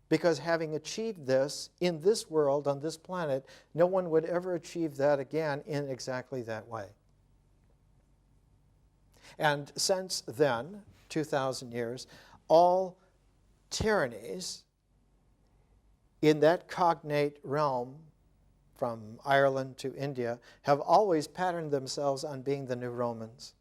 because having achieved this in this world, on this planet, no one would ever achieve that again in exactly that way. And since then, 2,000 years, all tyrannies in that cognate realm, from Ireland to India, have always patterned themselves on being the new Romans.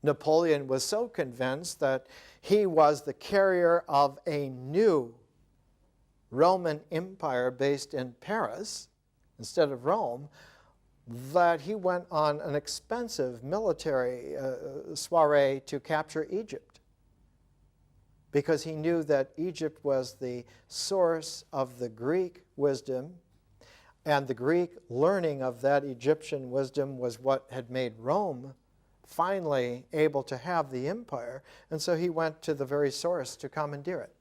Napoleon was so convinced that he was the carrier of a new Roman Empire based in Paris instead of Rome, that he went on an expensive military soiree to capture Egypt, because he knew that Egypt was the source of the Greek wisdom, and the Greek learning of that Egyptian wisdom was what had made Rome finally able to have the empire, and so he went to the very source to commandeer it.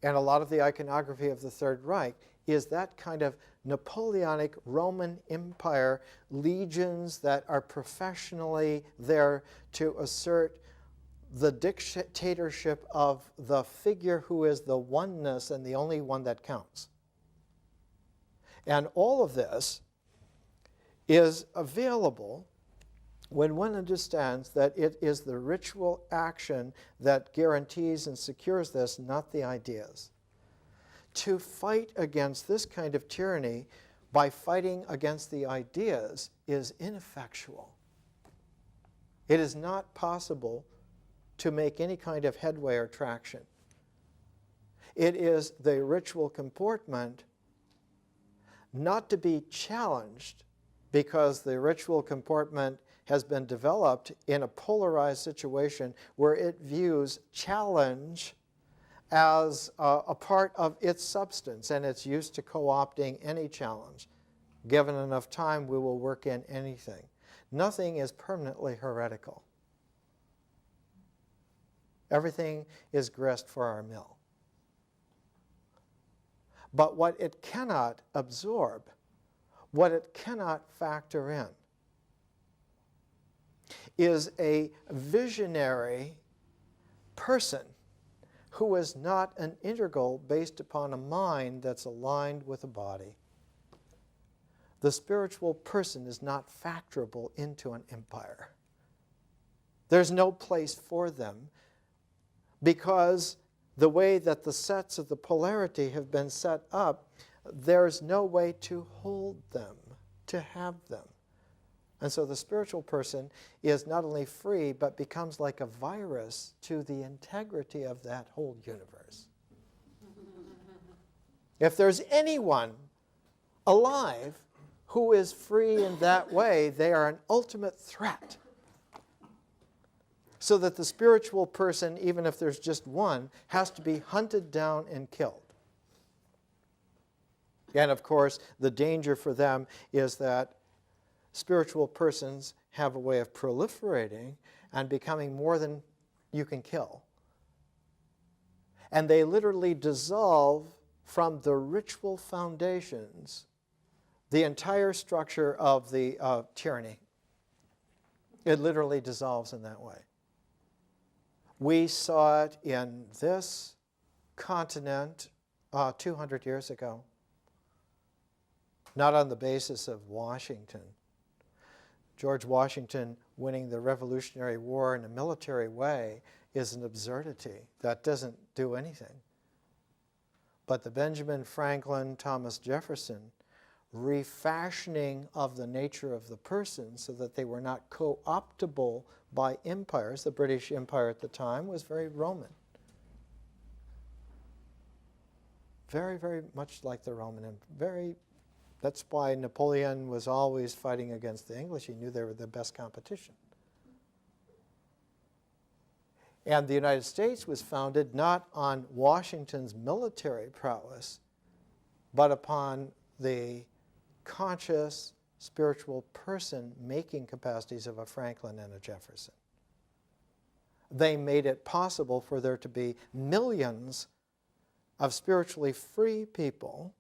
And a lot of the iconography of the Third Reich is that kind of Napoleonic Roman Empire, legions that are professionally there to assert the dictatorship of the figure who is the oneness and the only one that counts. And all of this is available when one understands that it is the ritual action that guarantees and secures this, not the ideas. To fight against this kind of tyranny by fighting against the ideas is ineffectual. It is not possible to make any kind of headway or traction. It is the ritual comportment not to be challenged, because the ritual comportment has been developed in a polarized situation where it views challenge as a part of its substance, and it's used to co-opting any challenge. Given enough time, we will work in anything. Nothing is permanently heretical. Everything is grist for our mill. But what it cannot absorb, what it cannot factor in, is a visionary person who is not an integral based upon a mind that's aligned with a body. The spiritual person is not factorable into an empire. There's no place for them, because the way that the sets of the polarity have been set up, there's no way to hold them, to have them. And so the spiritual person is not only free, but becomes like a virus to the integrity of that whole universe. If there's anyone alive who is free in that way, they are an ultimate threat. So that the spiritual person, even if there's just one, has to be hunted down and killed. And of course, the danger for them is that spiritual persons have a way of proliferating and becoming more than you can kill. And they literally dissolve from the ritual foundations the entire structure of the tyranny. It literally dissolves in that way. We saw it in this continent 200 years ago, not on the basis of Washington. George Washington winning the Revolutionary War in a military way is an absurdity. That doesn't do anything. But the Benjamin Franklin, Thomas Jefferson refashioning of the nature of the person so that they were not co-optable by empires. The British Empire at the time was very Roman. Very, very much like the Roman Empire. That's why Napoleon was always fighting against the English. He knew they were the best competition. And the United States was founded not on Washington's military prowess, but upon the conscious spiritual person-making capacities of a Franklin and a Jefferson. They made it possible for there to be millions of spiritually free people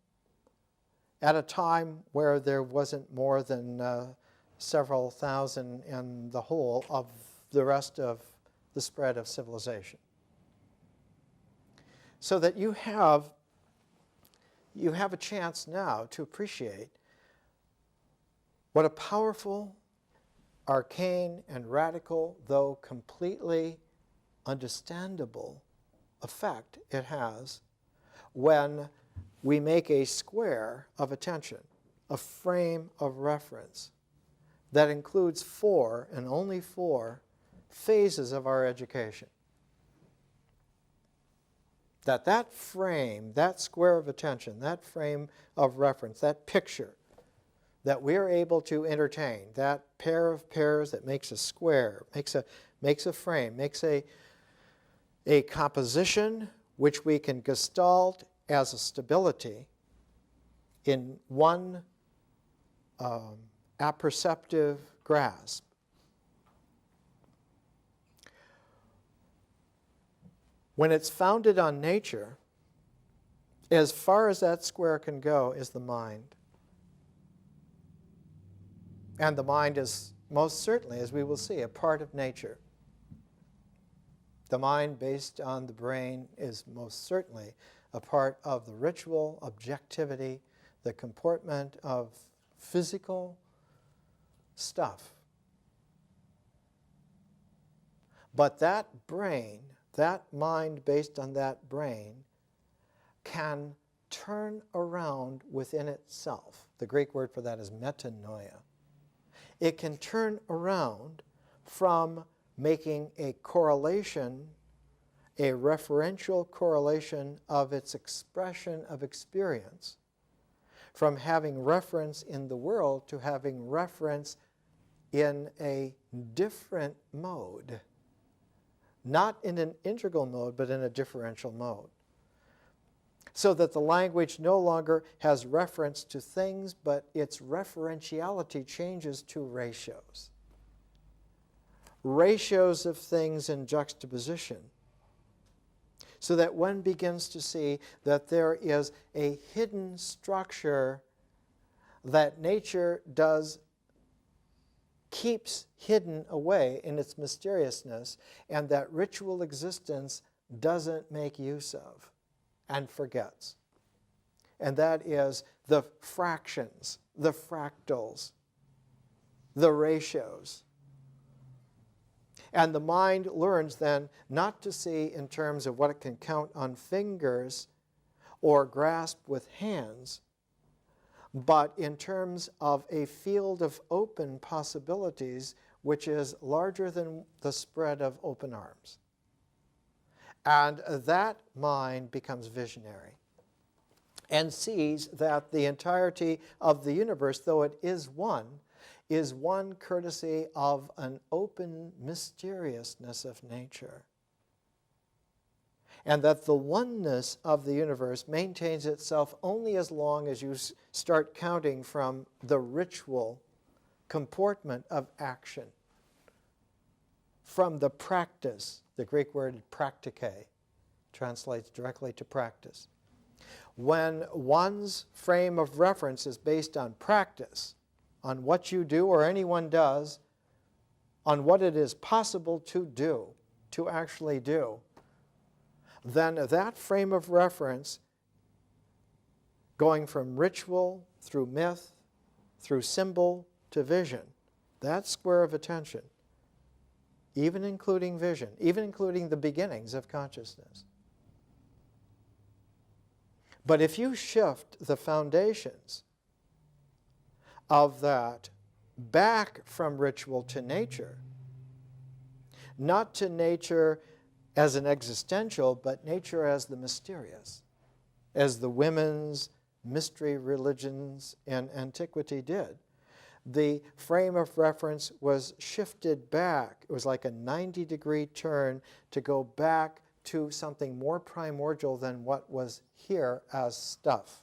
at a time where there wasn't more than several thousand in the whole of the rest of the spread of civilization. So that you have you have a chance now to appreciate what a powerful, arcane, and radical, though completely understandable effect it has when we make a square of attention, a frame of reference that includes 4 and only 4 phases of our education. That frame, that square of attention, that frame of reference, that picture that we're able to entertain, that pair of pairs that makes a square, makes a frame, makes a composition which we can gestalt as a stability in one apperceptive grasp. When it's founded on nature, as far as that square can go is the mind. And the mind is most certainly, as we will see, a part of nature. The mind based on the brain is most certainly a part of the ritual, objectivity, the comportment of physical stuff. But that brain, that mind based on that brain, can turn around within itself. The Greek word for that is metanoia. It can turn around from making a correlation, a referential correlation of its expression of experience, from having reference in the world to having reference in a different mode. Not in an integral mode, but in a differential mode. So that the language no longer has reference to things, but its referentiality changes to ratios. Ratios of things in juxtaposition. So that one begins to see that there is a hidden structure that nature keeps hidden away in its mysteriousness, and that ritual existence doesn't make use of and forgets. And that is the fractions, the fractals, the ratios. And the mind learns then not to see in terms of what it can count on fingers or grasp with hands, but in terms of a field of open possibilities which is larger than the spread of open arms. And that mind becomes visionary and sees that the entirety of the universe, though it is one courtesy of an open mysteriousness of nature. And that the oneness of the universe maintains itself only as long as you start counting from the ritual comportment of action, from the practice. The Greek word praktike translates directly to practice. When one's frame of reference is based on practice, on what you do or anyone does, on what it is possible to do, to actually do, then that frame of reference, going from ritual through myth, through symbol to vision, that square of attention, even including vision, even including the beginnings of consciousness. But if you shift the foundations of that back from ritual to nature, not to nature as an existential, but nature as the mysterious, as the women's mystery religions in antiquity did. The frame of reference was shifted back. It was like a 90-degree turn to go back to something more primordial than what was here as stuff.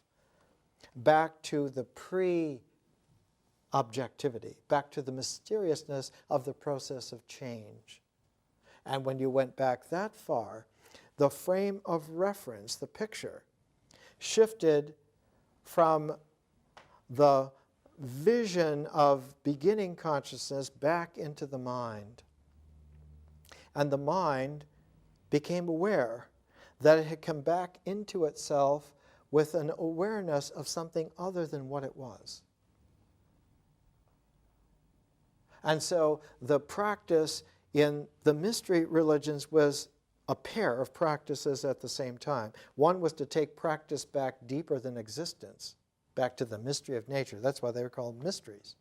Back to the pre-objectivity, back to the mysteriousness of the process of change. And when you went back that far, the frame of reference, the picture, shifted from the vision of beginning consciousness back into the mind. And the mind became aware that it had come back into itself with an awareness of something other than what it was. And so the practice in the mystery religions was a pair of practices at the same time. One was to take practice back deeper than existence, back to the mystery of nature. That's why they were called mysteries.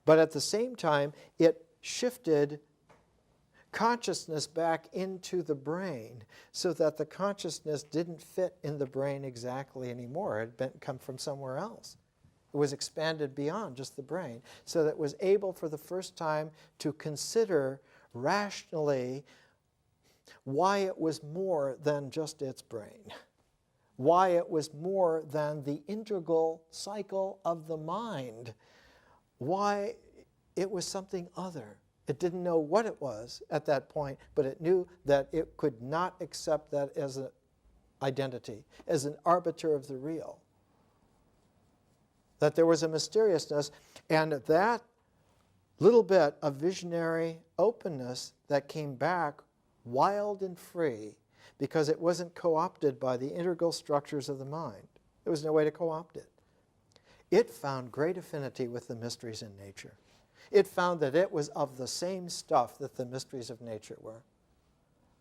But at the same time, it shifted consciousness back into the brain so that the consciousness didn't fit in the brain exactly anymore. It had come from somewhere else. It was expanded beyond just the brain so that it was able for the first time to consider rationally why it was more than just its brain, why it was more than the integral cycle of the mind, why it was something other. It didn't know what it was at that point, but it knew that it could not accept that as an identity, as an arbiter of the real. That there was a mysteriousness, and that little bit of visionary openness that came back wild and free because it wasn't co-opted by the integral structures of the mind. There was no way to co-opt it. It found great affinity with the mysteries in nature. It found that it was of the same stuff that the mysteries of nature were.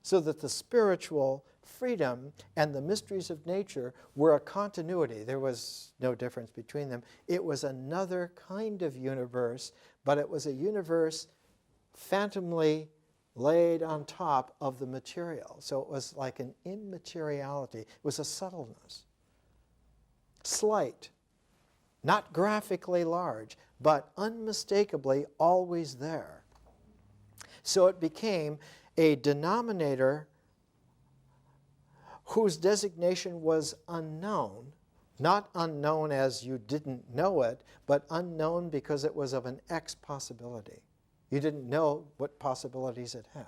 So that the spiritual freedom and the mysteries of nature were a continuity. There was no difference between them. It was another kind of universe, but it was a universe phantomly laid on top of the material. So it was like an immateriality. It was a subtleness. Slight, not graphically large, but unmistakably always there. So it became a denominator whose designation was unknown, not unknown as you didn't know it, but unknown because it was of an X possibility. You didn't know what possibilities it had.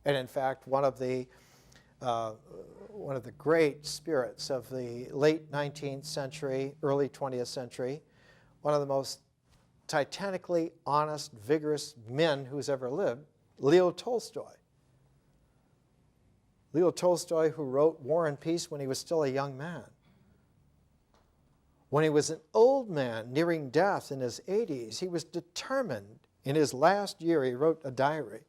And in fact, one of the great spirits of the late 19th century, early 20th century, one of the most titanically honest, vigorous men who's ever lived, Leo Tolstoy. Leo Tolstoy, who wrote War and Peace when he was still a young man. When he was an old man nearing death in his 80s, he was determined. In his last year, he wrote a diary.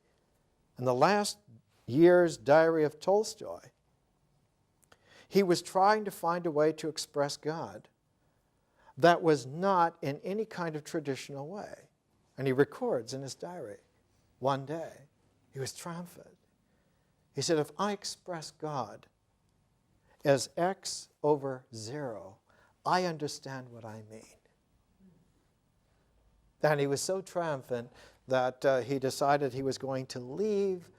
In the last year's diary of Tolstoy, he was trying to find a way to express God that was not in any kind of traditional way. And he records in his diary, one day, he was triumphant. He said, if I express God as X over 0, I understand what I mean. And he was so triumphant that he decided he was going to leave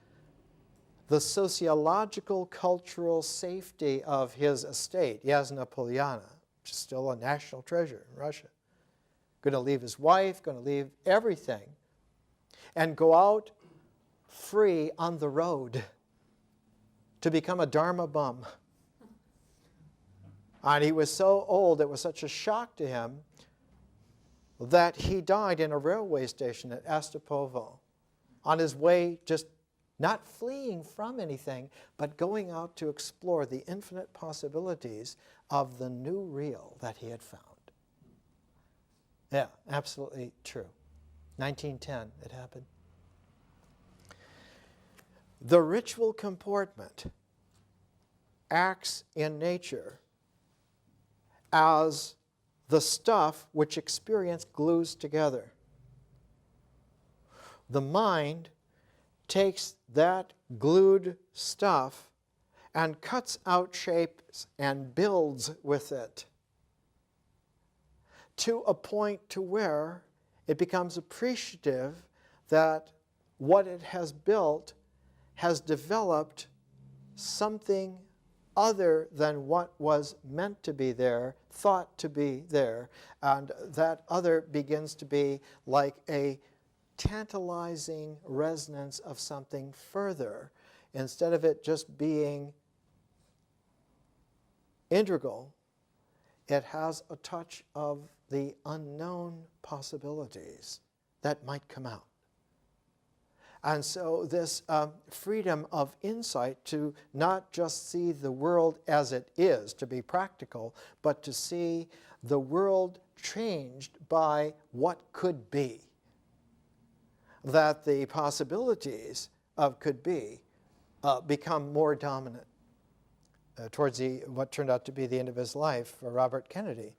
the sociological, cultural safety of his estate, Yasna Polyana, which is still a national treasure in Russia. Going to leave his wife, going to leave everything, and go out free on the road to become a Dharma bum. And he was so old, it was such a shock to him that he died in a railway station at Astapovo on his way, just not fleeing from anything, but going out to explore the infinite possibilities of the new real that he had found. Yeah, absolutely true. 1910, it happened. The ritual comportment acts in nature as the stuff which experience glues together. The mind takes that glued stuff and cuts out shapes and builds with it to a point to where it becomes appreciative that what it has built has developed something other than what was meant to be there, thought to be there, and that other begins to be like a tantalizing resonance of something further, instead of it just being integral. It has a touch of the unknown possibilities that might come out. And so this freedom of insight to not just see the world as it is, to be practical, but to see the world changed by what could be. That the possibilities of could be become more dominant. Towards what turned out to be the end of his life, Robert Kennedy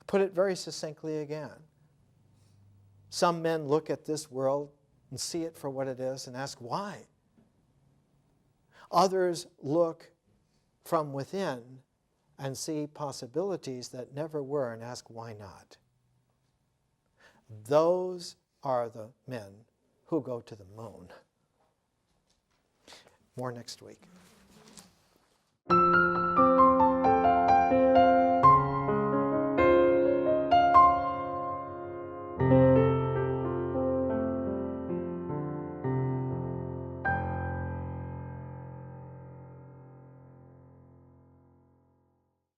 put it very succinctly again. Some men look at this world and see it for what it is and ask why. Others look from within and see possibilities that never were and ask why not. Those are the men who go to the moon. More next week.